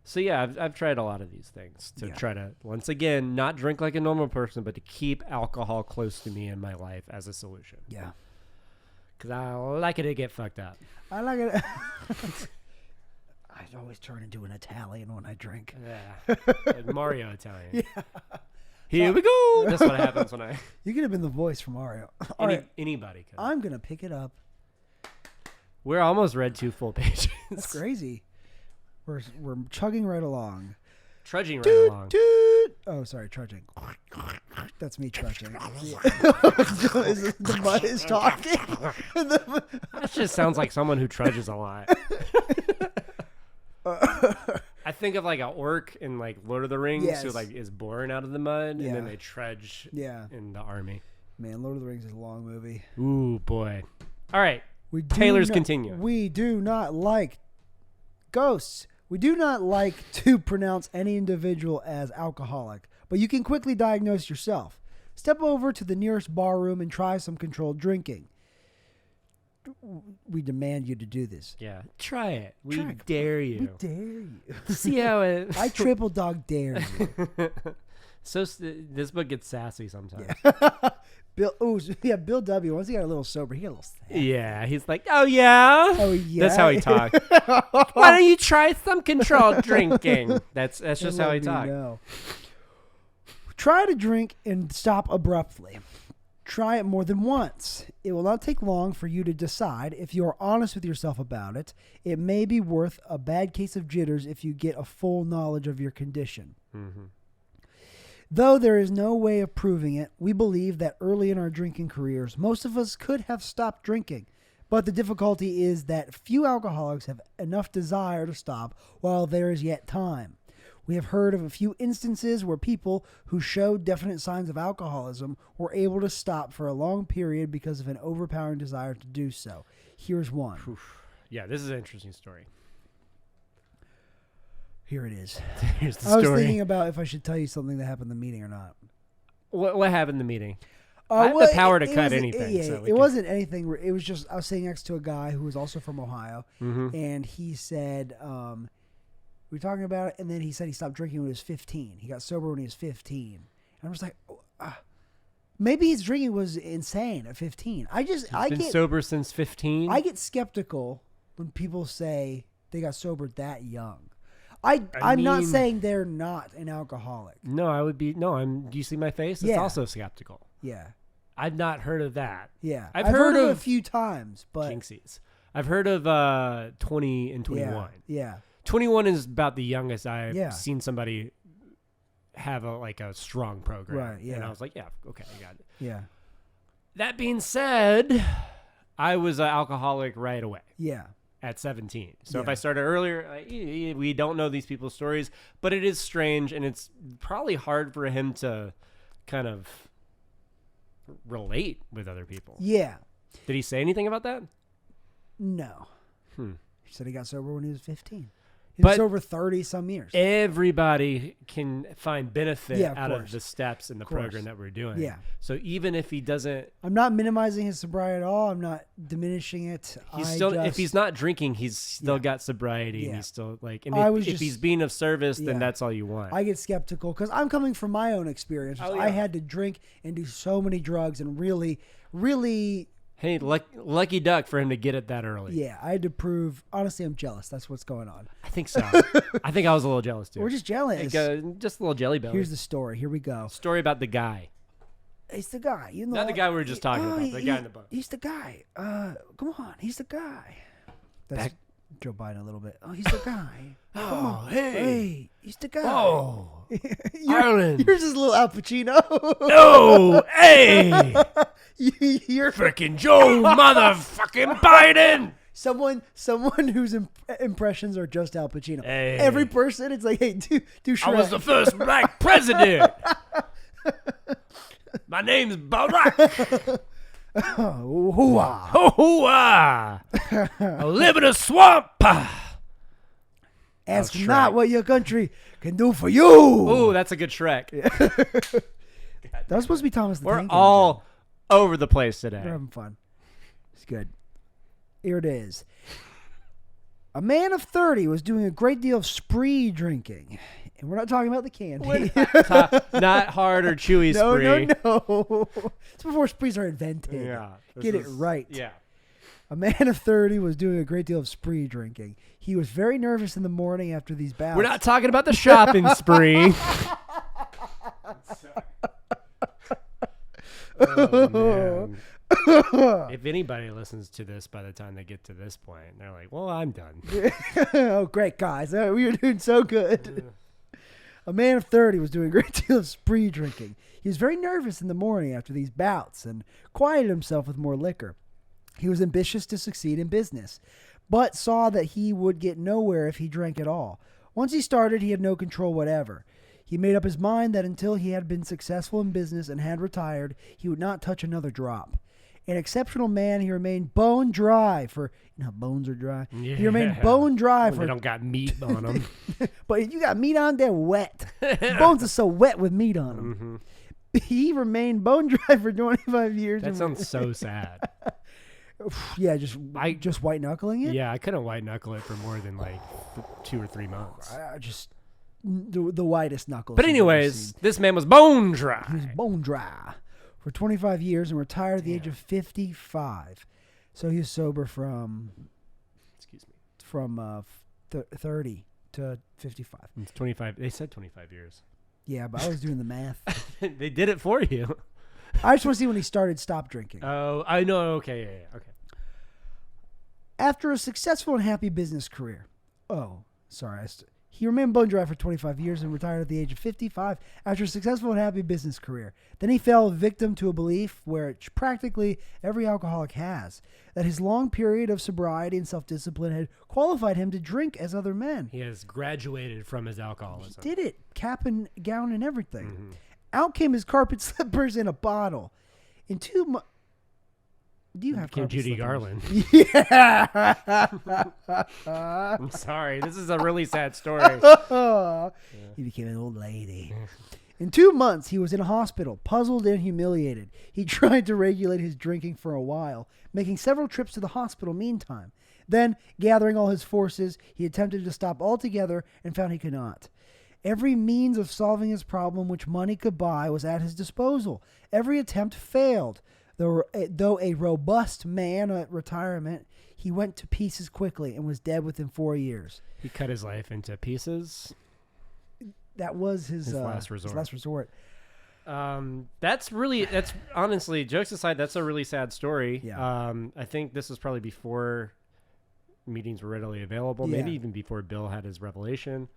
So yeah, I've tried a lot of these things to try to, once again, not drink like a normal person, but to keep alcohol close to me in my life as a solution. Yeah. Because I like it to get fucked up. I like it. I always turn into an Italian when I drink. Yeah. Like Mario Italian. Yeah. Here we go. That's what happens when I... You could have been the voice from Mario. Anybody could. I'm going to pick it up. We're almost read 2 full pages. That's crazy. We're chugging right along. Trudging right along. Oh, sorry, trudging. That's me trudging. The mud is talking. That just sounds like someone who trudges a lot. I think of like an orc in like Lord of the Rings who like is born out of the mud and then they trudge in the army. Man, Lord of the Rings is a long movie. Ooh, boy. All right. Taylor's continue. We do not like ghosts. We do not like to pronounce any individual as alcoholic, but you can quickly diagnose yourself. Step over to the nearest bar room and try some controlled drinking. We demand you to do this. Yeah. Try it. We dare you. We dare you. See how it... I triple dog dare you. So this book gets sassy sometimes. Yeah. Bill W. Once he got a little sober, he got a little sad. Yeah, he's like, oh yeah? Oh yeah. That's how he talks. Why don't you try some controlled drinking? That's just how he talks. Try to drink and stop abruptly. Try it more than once. It will not take long for you to decide. If you are honest with yourself about it, it may be worth a bad case of jitters if you get a full knowledge of your condition. Mm-hmm. Though there is no way of proving it, we believe that early in our drinking careers, most of us could have stopped drinking. But the difficulty is that few alcoholics have enough desire to stop while there is yet time. We have heard of a few instances where people who showed definite signs of alcoholism were able to stop for a long period because of an overpowering desire to do so. Here's one. Yeah, this is an interesting story. Here it is. Here's the story. I was thinking about if I should tell you something that happened in the meeting or not. What happened in the meeting? I have the power to cut anything. It wasn't anything. It was just I was sitting next to a guy who was also from Ohio, and he said, we were talking about it, and then he said he stopped drinking when he was 15. He got sober when he was 15. And I was like, maybe his drinking was insane at 15. I been sober since 15? I get skeptical when people say they got sober that young. I'm not saying they're not an alcoholic. No, I would be. No, do you see my face? It's also skeptical. Yeah. I've not heard of that. Yeah. I've heard of it a few times, but. Jinxies. I've heard of 20 and 21. Yeah. 21 is about the youngest I've seen somebody have a strong program. Right, yeah. And I was like, yeah, okay, I got it. Yeah. That being said, I was an alcoholic right away. Yeah. at 17. So if Yeah. I started earlier, we don't know these people's stories, but it is strange, and it's probably hard for him to kind of relate with other people. Yeah. Did he say anything about that? No. Hmm. He said he got sober when he was 15. He was But over 30 some years. everybody can find benefit Yeah, of out course. of the steps in the course. program that we're doing. Yeah. So even if he doesn't, I'm not minimizing his sobriety at all. I'm not diminishing it. if he's not drinking, he's still Yeah. got sobriety. Yeah. And he's still like, and I if, was if just- he's being of service, Yeah. then that's all you want. I get skeptical because I'm coming from my own experience. Oh, I yeah. had to drink and do so many drugs and really, really, Hey, lucky duck for him to get it that early. yeah, I had to prove. Honestly, I'm jealous. That's what's going on. I think so. I think I was a little jealous too. We're just jealous. Like, just a little jelly belly. Here's the story. Here we go. story about the guy. It's the guy. You know, Not the guy we were just talking about, the guy in the book. He's the guy. Come on. He's the guy. That's Back- Joe Biden a little bit. Oh, he's the guy. Come on. hey. Hey, he's the guy. Oh, You're- Ireland. Yours is a little Al Pacino. No, hey, You're freaking Joe motherfucking Biden. someone whose impressions are just Al Pacino. Hey. Every person, it's like, hey, do I Shrek. was the first black president. My name's Barack. Oh, hoo-ah. Hoo-ah. I live in a swamp. Ask Shrek. not what your country can do for you. Ooh, that's a good Shrek. That was supposed to be Thomas the We're Tank all over the place Engine. today. We're having fun. It's good. Here it is. A man of 30 was doing a great deal of spree drinking. And we're not talking about the candy. Not hard or chewy No, spree. no. It's before sprees are invented. Yeah. Get it right. Yeah. A man of 30 was doing a great deal of spree drinking. He was very nervous in the morning after these bouts. We're not talking about the shopping spree. Oh, man. If anybody listens to this by the time they get to this point, they're like, well, I'm done. Oh, great, guys. We were doing so good. A man of 30 was doing a great deal of spree drinking. He was very nervous in the morning after these bouts and quieted himself with more liquor. He was ambitious to succeed in business, but saw that he would get nowhere if he drank at all. Once he started, he had no control whatever. He made up his mind that until he had been successful in business and had retired, he would not touch another drop. An exceptional man, he remained bone dry for, you know how bones are dry? Yeah. He remained bone dry When for, they don't got meat on them. but if you got meat on, they're wet. Bones are so wet with meat on them. He remained bone dry for 25 years. That and- sounds so sad. Yeah, just white knuckling it. Yeah, I couldn't white knuckle it for more than like 2 or 3 months. Just the whitest knuckles. But you've ever anyways, seen. this man was bone He was dry. bone dry for 25 years and retired at the age of 55. So he was sober from Excuse me. 30 to 55. It's 25. They said 25 years. Yeah, but I was doing the math. They did it for you. I just want to see when he stop drinking. Oh, I know. Okay, yeah. Okay. After a successful and happy business career. He remained bone dry for 25 years and retired at the age of 55 after a successful and happy business career. Then he fell victim to a belief where practically every alcoholic has, that his long period of sobriety and self-discipline had qualified him to drink as other men. He has graduated from his alcoholism. Did it, cap and gown and everything. Mm-hmm. Out came his carpet slippers in a bottle. In 2 months... Do you have Came carpet Judy slippers? Garland. Yeah. I'm sorry. This is a really sad story. He became an old lady. In 2 months, he was in a hospital, puzzled and humiliated. He tried to regulate his drinking for a while, making several trips to the hospital meantime. Then, gathering all his forces, he attempted to stop altogether and found he could not. Every means of solving his problem which money could buy was at his disposal. Every attempt failed. Though a robust man at retirement, he went to pieces quickly and was dead within 4 years. He cut his life into pieces. That was his last resort. His last resort. That's honestly, jokes aside, that's a really sad story. Yeah. I think this was probably before meetings were readily available, maybe Yeah. even before Bill had his revelation.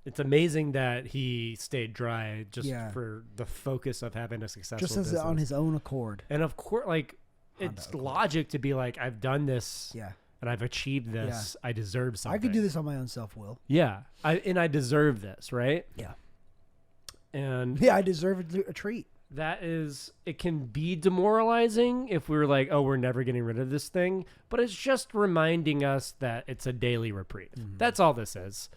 It's amazing that he stayed dry just for the focus of having a successful Just business. on his own accord. And of course, like, it's logic to be like, I've done this. Yeah. and I've achieved this. I deserve something. I could do this on my own self-will. Yeah. I deserve this, right? Yeah. And yeah, I deserve a treat. That is, it can be demoralizing if we're like, oh, we're never getting rid of this thing. But it's just reminding us that it's a daily reprieve. Mm-hmm. That's all this is.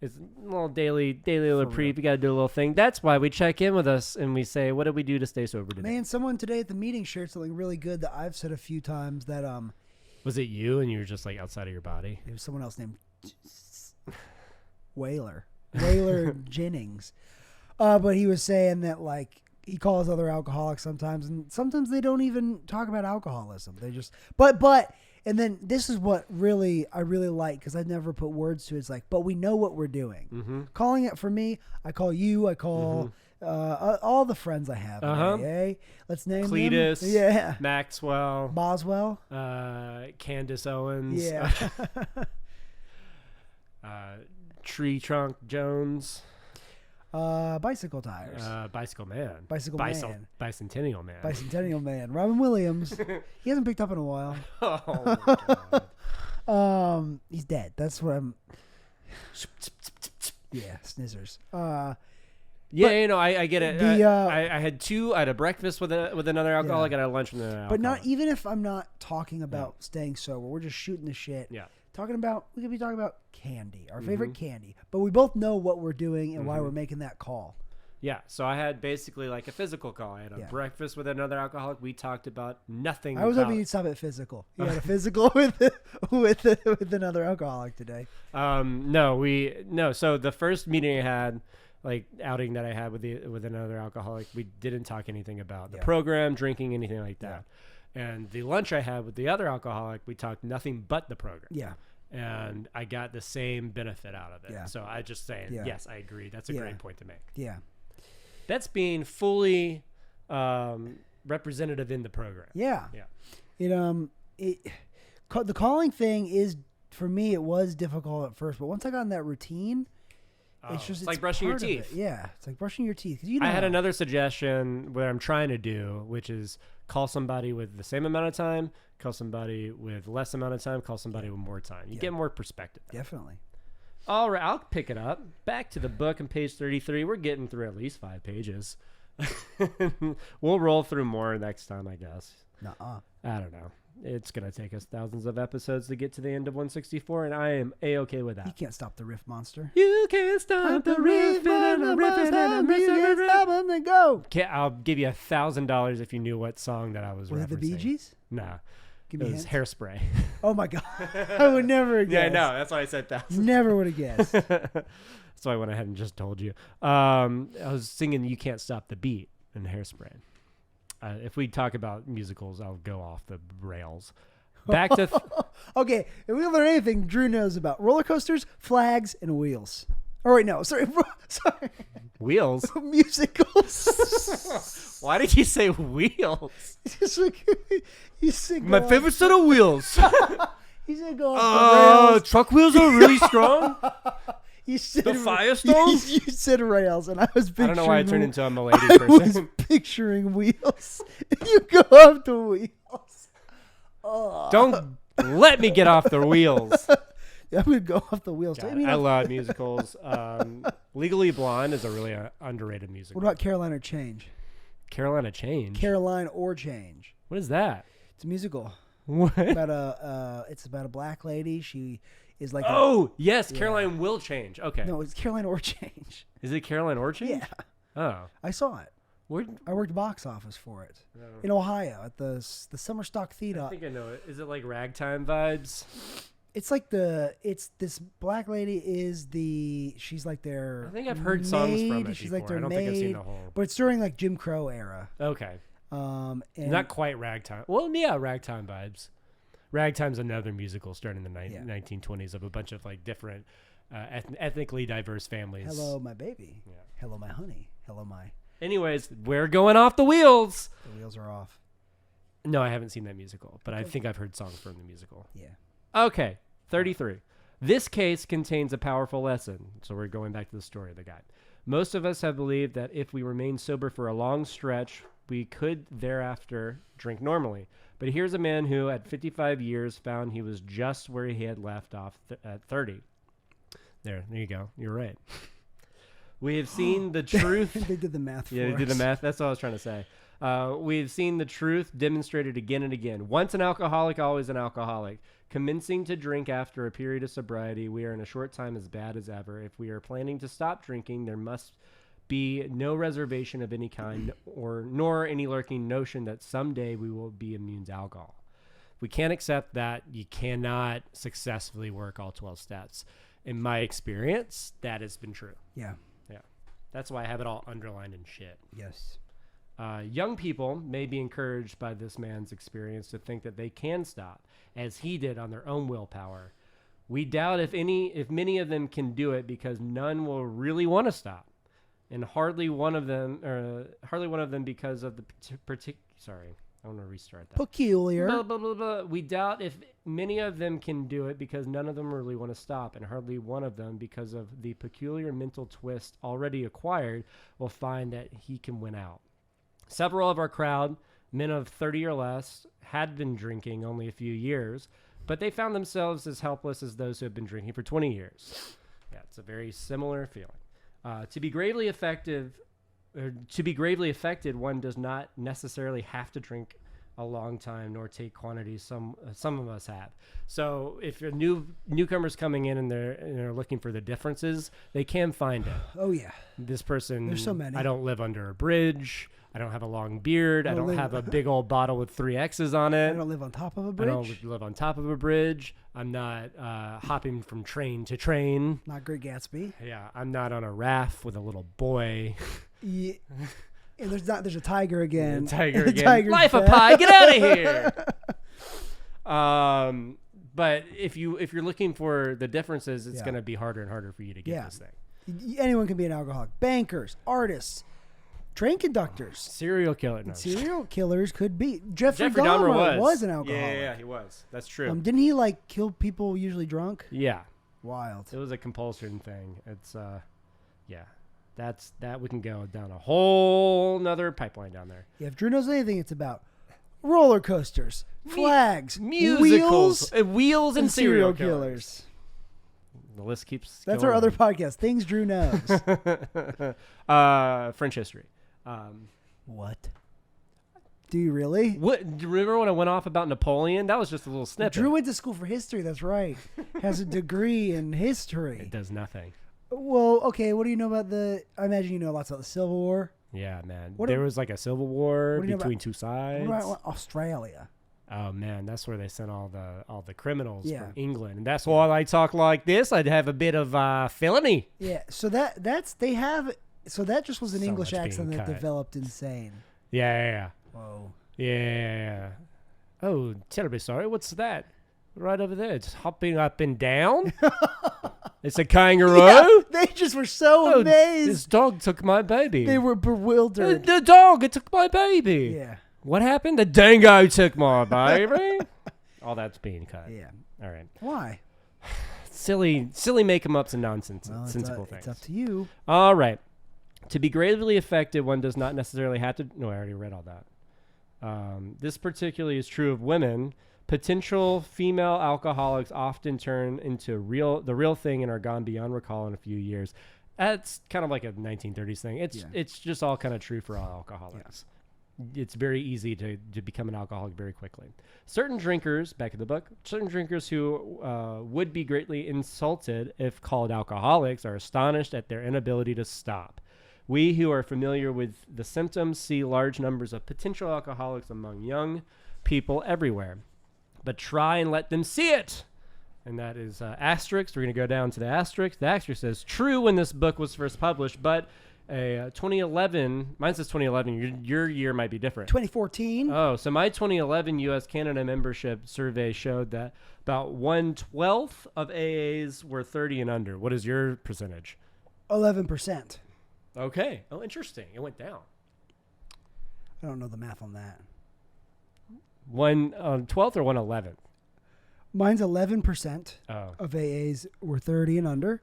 It's a little daily reprieve. You got to do a little thing. That's why we check in with us and we say, what did we do to stay sober today? Man, someone today at the meeting shared something really good that I've said a few times that was it you and you were just like outside of your body? It was someone else named Whaler Jennings. But he was saying that like he calls other alcoholics sometimes, and sometimes they don't even talk about alcoholism. They just but and then this is what I really like, because I've never put words to it. It's like, but we know what we're doing. Mm-hmm. Calling it, for me, I call you, I call all the friends I have. AA. Let's name Cletus, them. Yeah. Maxwell, Boswell, Candace Owens, yeah. Tree Trunk Jones. Bicycle tires. Bicycle Man. Bicentennial Man. Bicentennial Man. Robin Williams. He hasn't picked up in a while. Oh my God. He's dead. That's what I'm. Yeah, snizzers. Yeah, I get it. I had two. I had a breakfast with another alcoholic, and I had lunch with another alcoholic. But not even if I'm not talking about staying sober. We're just shooting the shit. Yeah. We could be talking about candy, our favorite candy, but we both know what we're doing and why we're making that call. Yeah, so I had basically like a physical call. I had a breakfast with another alcoholic. We talked about nothing. I was hoping you'd stop at physical. You had a physical with another alcoholic today. No. So the first meeting I had, like outing that I had with another alcoholic, we didn't talk anything about the program, drinking, anything like that. Yeah. And the lunch I had with the other alcoholic, we talked nothing but the program. Yeah. And I got the same benefit out of it. Yeah. So I just saying, yes, I agree. That's a great point to make. Yeah. That's being fully representative in the program. Yeah. Yeah. The calling thing is, for me, it was difficult at first, but once I got in that routine, it's like brushing your teeth. Yeah. It's like brushing your teeth. I had another suggestion where I'm trying to do, which is call somebody with the same amount of time, call somebody with less amount of time, call somebody with more time. You get more perspective. Definitely. All right, I'll pick it up. Back to the book on page 33. We're getting through at least 5 pages. We'll roll through more next time, I guess. Nuh-uh. I don't know. It's going to take us thousands of episodes to get to the end of 164, and I am A-okay with that. You can't stop the riff monster. You can't stop the riff, and I'm riffing, and I'm riffing. You can't stop him, then go. I'll give you $1,000 if you knew what song that I was referencing. Was it the Bee Gees? Nah. Give me it was Hairspray. Oh, my God. I would never have guessed. Yeah, I know. That's why I said $1,000. Never would have guessed. So I went ahead and just told you. I was singing You Can't Stop the Beat in Hairspray. If we talk about musicals, I'll go off the rails. Back to... Okay, if we learn anything, Drew knows about roller coasters, flags, and wheels. Oh, wait, no. Sorry. Wheels? Musicals. Why did you say wheels? You said my favorite set of wheels. He said go off the rails. Truck wheels are really strong. You said the Firestones? You said rails, and I was picturing... I don't know why I turned into a milady person. I was picturing wheels. You go off the wheels. Oh. Don't let me get off the wheels. I'm going to go off the wheels. I love musicals. Legally Blonde is a really underrated musical. What about Caroline or Change? Caroline Change? Caroline or Change. What is that? It's a musical. What? It's about a black lady. She is like... Yes, Caroline Will Change. Okay. No, it's Caroline or Change. Is it Caroline or Change? Yeah. Oh. I saw it. I worked box office for it in Ohio at the Summer Stock Theater. I think I know it. Is it like ragtime vibes? It's like this black lady she's like their... I think I've heard songs from it She's before. like their I don't maid, think I've seen the whole... But it's during like Jim Crow era. Okay. And not quite ragtime. Well, yeah, ragtime vibes. Ragtime's another musical starting in the 1920s of a bunch of like different ethnically diverse families. Hello, my baby. Yeah. Hello, my honey. Hello, my... Anyways, we're going off the wheels. The wheels are off. No, I haven't seen that musical, but I think I've heard songs from the musical. Yeah. Okay, 33. This case contains a powerful lesson. So we're going back to the story of the guy. Most of us have believed that if we remain sober for a long stretch, we could thereafter drink normally. But here's a man who, at 55 years, found he was just where he had left off at 30. There you go. You're right. We have seen the truth. They did the math for Yeah, they us. did the math. That's what I was trying to say. We've seen the truth demonstrated again and again. Once an alcoholic, always an alcoholic. Commencing to drink after a period of sobriety, we are in a short time as bad as ever. If we are planning to stop drinking, there must be no reservation of any kind, nor any lurking notion that someday we will be immune to alcohol. We can't accept that. You cannot successfully work all 12 steps. In my experience, that has been true. Yeah. That's why I have it all underlined and shit. Yes. Young people may be encouraged by this man's experience to think that they can stop, as he did on their own willpower. We doubt if many of them can do it, because none will really want to stop, and hardly one of them because of the Sorry, I want to restart that. Peculiar. Blah, blah, blah, blah. We doubt if many of them can do it, because none of them really want to stop, and hardly one of them, because of the peculiar mental twist already acquired, will find that he can win out. Several of our crowd, men of 30 or less, had been drinking only a few years, but they found themselves as helpless as those who have been drinking for 20 years. Yeah, it's a very similar feeling. To be gravely affected, one does not necessarily have to drink a long time nor take quantities some of us have. So if you're newcomers coming in and they're looking for the differences, they can find it. Oh yeah. This person, There's so many. I don't live under a bridge. I don't have a long beard. I don't have a big old bottle with 3 X's on it. I don't live on top of a bridge. I don't live on top of a bridge. I'm not hopping from train to train. Not Great Gatsby. Yeah, I'm not on a raft with a little boy. Yeah. And there's a tiger again. Tiger again. Tiger's Life of back. pie. Get out of here. But if you're looking for the differences, it's going to be harder and harder for you to get this thing. Anyone can be an alcoholic. Bankers, artists, train conductors. Serial killer. No. Serial killers could be. Jeffrey Dahmer was an alcoholic. Yeah, he was. That's true. Didn't he kill people usually drunk? Yeah. Wild. It was a compulsion thing. It's yeah. That we can go down a whole nother pipeline down there. Yeah, if Drew knows anything, it's about roller coasters, flags, musicals, wheels and serial killers. killers. The list keeps That's going our other on. podcast, Things Drew Knows. French history. What? Do you really? What? Do you remember when I went off about Napoleon? That was just a little snippet. Drew went to school for history. That's right. Has a degree in history. It does nothing. Well, okay. What do you know about I imagine you know lots about the Civil War. Yeah, man. What There was like a civil war what do you know between two sides. What about Australia? Oh man, that's where they sent all the criminals Yeah. from England, and that's why I talk like this. I'd have a bit of felony. Yeah. So that just was an So English much accent being that cut. developed insane. Yeah. Whoa. Yeah. Oh, terribly sorry. What's that? Right over there. It's hopping up and down. It's a kangaroo. Yeah, they just were so Oh, amazed. this dog took my baby. They were bewildered. The dog, it took my baby. Yeah. What happened? The dingo took my baby. All that's being cut. Yeah. All right. Why? Silly make-em-ups and nonsensical things. It's up to you. All right. To be gravely affected, one does not necessarily have to... No, I already read all that. This particularly is true of women. Potential female alcoholics often turn into the real thing and are gone beyond recall in a few years. That's kind of like a 1930s thing. It's just all kind of true for all alcoholics. Yeah. It's very easy to become an alcoholic very quickly. Certain drinkers, back in the book, certain drinkers who would be greatly insulted if called alcoholics are astonished at their inability to stop. We who are familiar with the symptoms see large numbers of potential alcoholics among young people everywhere. But try and let them see it. And that is asterisk. We're going to go down to the asterisk. The asterisk says, true when this book was first published, but 2011, mine says 2011. Your year might be different. 2014. Oh, so my 2011 U.S.-Canada membership survey showed that about 1/12 of AAs were 30 and under. What is your percentage? 11%. Okay. Oh, interesting. It went down. I don't know the math on that. 1/12 or 1/11? Mine's 11% Oh. of AAs were 30 and under.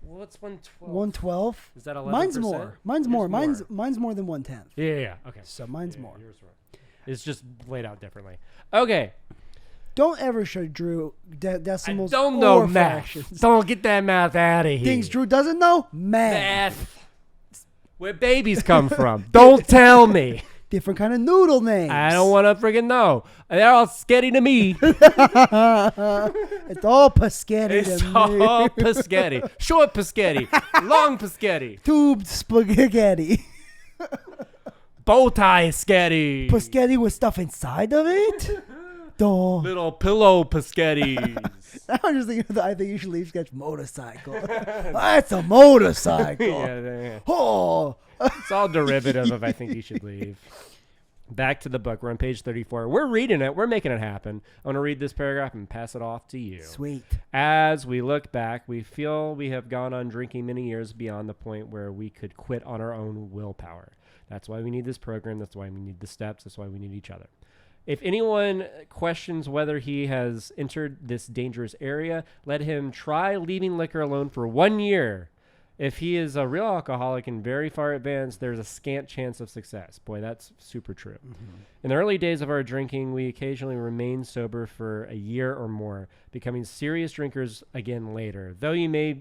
What's 112? 112. Is that 11%? Mine's more. Mine's Yours more. Mine's more than 1/10. Yeah. Okay. So mine's Yeah, more. yours were. It's just laid out differently. Okay. Don't ever show Drew decimals. I don't know or math. fractions. Don't get that math out of here. Things Drew doesn't know. Math. Math. Where babies come from. Don't tell me. Different kind of noodle names. I don't want to friggin' know. They're all sketty to me. It's all paschetti It's to me. all paschetti. Short paschetti. Long paschetti. Tubed spaghetti. Bow tie sketty. Paschetti with stuff inside of it? Duh. Little pillow paschettis. I'm just thinking I think you should leave sketch motorcycle. That's a motorcycle. Yeah. Oh. It's all derivative of I think you should leave. Back to the book. We're on page 34. We're reading it. We're making it happen. I want to read this paragraph and pass it off to you. Sweet. As we look back, we feel we have gone on drinking many years beyond the point where we could quit on our own willpower. That's why we need this program. That's why we need the steps. That's why we need each other. If anyone questions whether he has entered this dangerous area, let him try leaving liquor alone for 1 year. If he is a real alcoholic and very far advanced, there's a scant chance of success. Boy, that's super true. Mm-hmm. In the early days of our drinking, we occasionally remained sober for a year or more, becoming serious drinkers again later. Though you may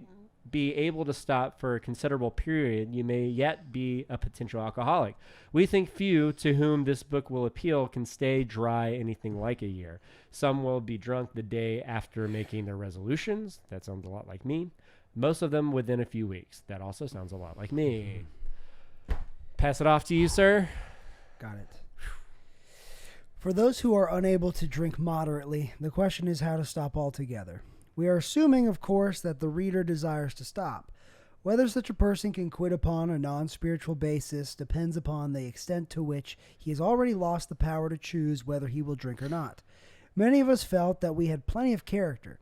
be able to stop for a considerable period, you may yet be a potential alcoholic. We think few to whom this book will appeal can stay dry anything like a year. Some will be drunk the day after making their resolutions. That sounds a lot like me. Most of them within a few weeks. That also sounds a lot like me. Pass it off to you, sir. Got it. For those who are unable to drink moderately, the question is how to stop altogether. We are assuming, of course, that the reader desires to stop. Whether such a person can quit upon a non-spiritual basis depends upon the extent to which he has already lost the power to choose whether he will drink or not. Many of us felt that we had plenty of character.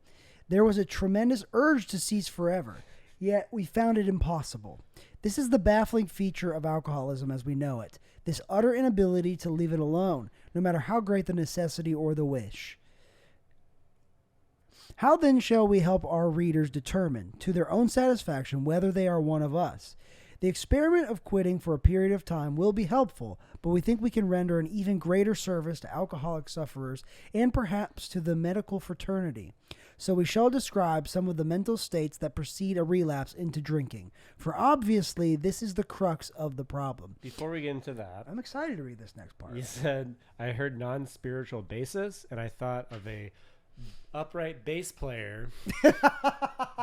There was a tremendous urge to cease forever, yet we found it impossible. This is the baffling feature of alcoholism as we know it, this utter inability to leave it alone, no matter how great the necessity or the wish. How then shall we help our readers determine, to their own satisfaction, whether they are one of us? The experiment of quitting for a period of time will be helpful, but we think we can render an even greater service to alcoholic sufferers and perhaps to the medical fraternity. So we shall describe some of the mental states that precede a relapse into drinking, for obviously this is the crux of the problem. Before we get into that, I'm excited to read this next part. You said, I heard non-spiritual basis, and I thought of a upright bass player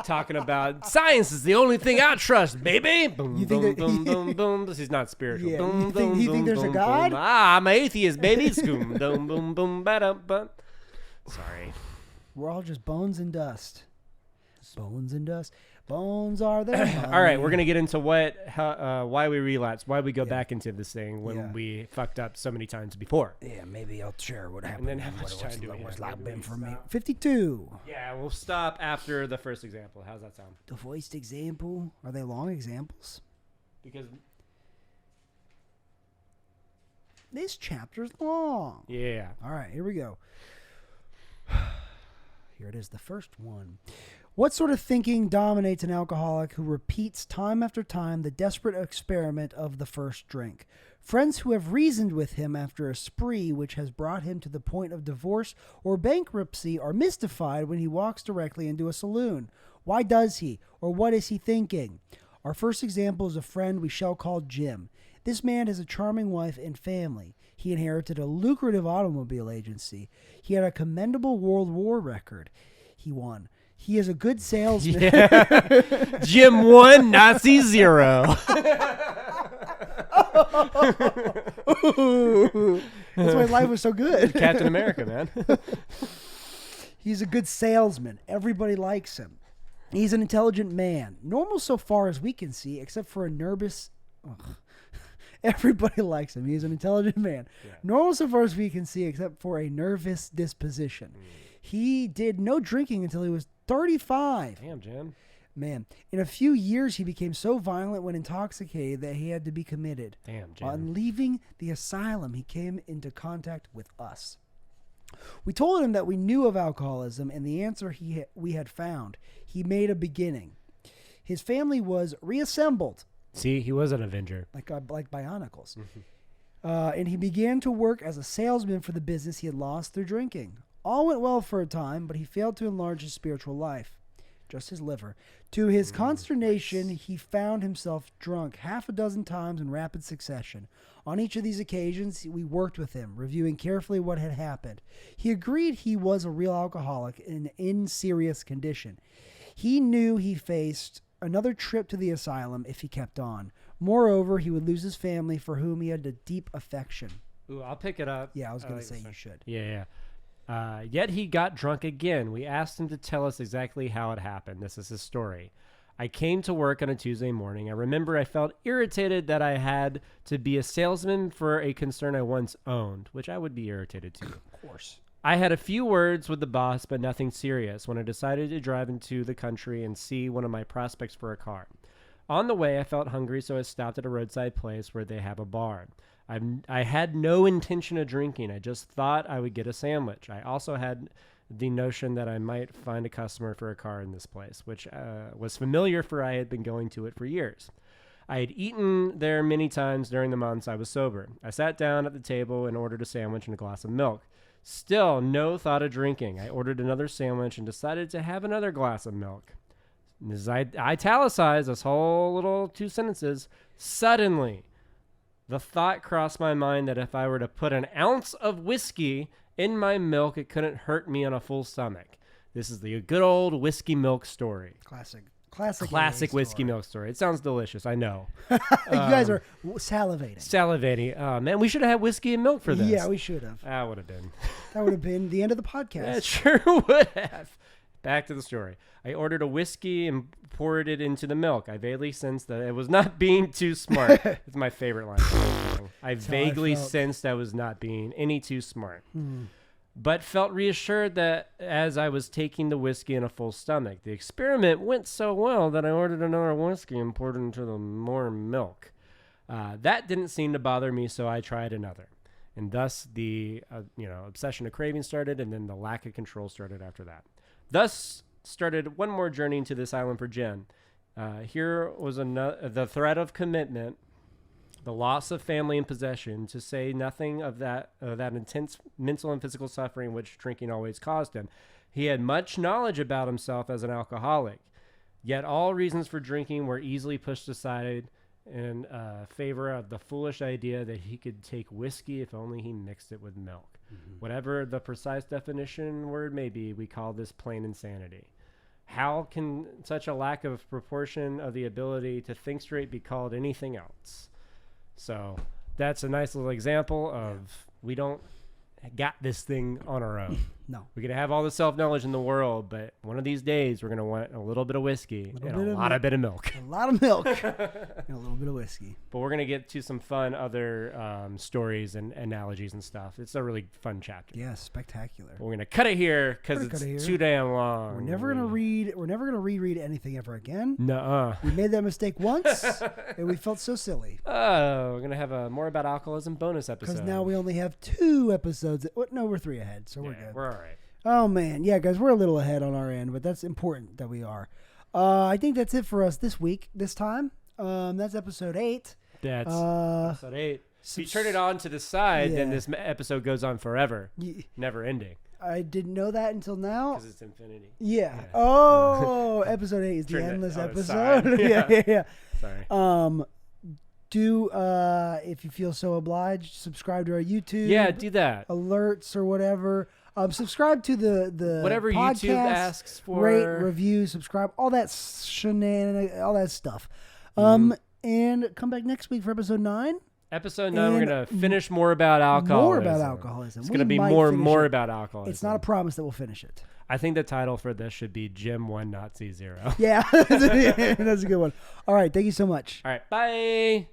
talking about science is the only thing I trust, baby. Boom, You think boom, that- boom, boom, boom. This is not spiritual. Yeah, Boom, you boom, think boom, there's a boom, God? boom. Ah, I'm an atheist, baby. Boom, boom, boom, boom, ba-dum-bum. Sorry. We're all just bones and dust. Bones and dust. Bones are there. All right, we're going to get into why we relapse, why we go back into this thing when we fucked up so many times before. Yeah, maybe I'll share what happened. And then how much time do we what's have? like been for me. 52. Yeah, we'll stop after the first example. How's that sound? The first example. Are they long examples? Because, This chapter's long. yeah. All right, here we go. Here it is, the first one. What sort of thinking dominates an alcoholic who repeats time after time the desperate experiment of the first drink? Friends who have reasoned with him after a spree which has brought him to the point of divorce or bankruptcy are mystified when he walks directly into a saloon. Why does he? Or what is he thinking? Our first example is a friend we shall call Jim. This man has a charming wife and family. He inherited a lucrative automobile agency. He had a commendable World War record. He won. He is a good salesman. Yeah. Jim 1, Nazi 0. That's why life was so good. Captain America, man. He's a good salesman. Everybody likes him. He's an intelligent man. Normal so far as we can see, except for a nervous... Ugh. Everybody likes him. He's an intelligent man. Yeah. Normal so far as we can see, except for a nervous disposition. He did no drinking until he was 35. Damn, Jim. Man, in a few years, he became so violent when intoxicated that he had to be committed. Damn, Jim. On leaving the asylum, he came into contact with us. We told him that we knew of alcoholism and the answer we had found. He made a beginning. his family was reassembled. See, he was an Avenger. Like Bionicles. And he began to work as a salesman for the business he had lost through drinking. All went well for a time, but he failed to enlarge his spiritual life. Just his liver. To his consternation, he found himself drunk half a dozen times in rapid succession. On each of these occasions, we worked with him, reviewing carefully what had happened. He agreed he was a real alcoholic and in serious condition. He knew he faced another trip to the asylum if he kept on. Moreover, he would lose his family for whom he had a deep affection. Ooh, I'll pick it up. Yeah, I was going to say you should. Yeah. Yet he got drunk again. We asked him to tell us exactly how it happened. This is his story. I came to work on a Tuesday morning. I remember I felt irritated that I had to be a salesman for a concern I once owned, which I would be irritated too. Of course. I had a few words with the boss, but nothing serious, when I decided to drive into the country and see one of my prospects for a car. On the way, I felt hungry, so I stopped at a roadside place where they have a bar. I had no intention of drinking. I just thought I would get a sandwich. I also had the notion that I might find a customer for a car in this place, which was familiar, for I had been going to it for years. I had eaten there many times during the months I was sober. I sat down at the table and ordered a sandwich and a glass of milk. Still, no thought of drinking. I ordered another sandwich and decided to have another glass of milk. As I italicize this whole little 2 sentences, suddenly the thought crossed my mind that if I were to put an ounce of whiskey in my milk, it couldn't hurt me on a full stomach. This is the good old whiskey milk story. Classic Whiskey milk story. It sounds delicious, I know. You guys are salivating. Salivating. Man, we should have had whiskey and milk for this. Yeah, we should have. That would have been. That would have been the end of the podcast. That sure would have. Back to the story. I ordered a whiskey and poured it into the milk. I vaguely sensed that it was not being too smart. It's my favorite line. I vaguely sensed I was not being any too smart. But felt reassured that as I was taking the whiskey in a full stomach. The experiment went so well that I ordered another whiskey and poured it into the more milk. That didn't seem to bother me, so I tried another. And thus the obsession of craving started, and then the lack of control started after that. Thus started one more journey into this island for Jen. Here was the threat of commitment, the loss of family and possession, to say nothing of that intense mental and physical suffering which drinking always caused him. He had much knowledge about himself as an alcoholic, yet all reasons for drinking were easily pushed aside in favor of the foolish idea that he could take whiskey if only he mixed it with milk. Whatever the precise definition word may be, we call this plain insanity. How can such a lack of proportion of the ability to think straight be called anything else? So that's a nice little example of we don't got this thing on our own. No. We're going to have all the self-knowledge in the world, but one of these days we're going to want a little bit of whiskey and a lot of milk. A lot of milk and a little bit of whiskey. But we're going to get to some fun other stories and analogies and stuff. It's a really fun chapter. Yeah, spectacular. But we're going to cut it here because it's too damn long. We're never going to reread anything ever again. Nuh-uh. We made that mistake once and we felt so silly. Oh, we're going to have a more about alcoholism bonus episode. Because now we only have 2 episodes. No, we're 3 ahead, so we're good. We're all right. Oh, man. Yeah, guys, we're a little ahead on our end, but that's important that we are. I think that's it for us this time. That's episode 8. That's episode 8. If you turn it on to the side, then this episode goes on forever. Never ending. I didn't know that until now. Because it's infinity. Yeah. Oh, episode 8 is the endless episode. Yeah. Sorry. If you feel so obliged, subscribe to our YouTube. Yeah, do that. Alerts or whatever. Subscribe to the whatever podcast, YouTube asks for. Rate, review, subscribe, all that all that stuff. And come back next week for episode 9. Episode 9, we're going to finish more about alcoholism. More about alcoholism. It's going to be more about alcoholism. It's not a promise that we'll finish it. I think the title for this should be Jim 1 Nazi 0. Yeah, that's a good one. All right, thank you so much. All right, bye.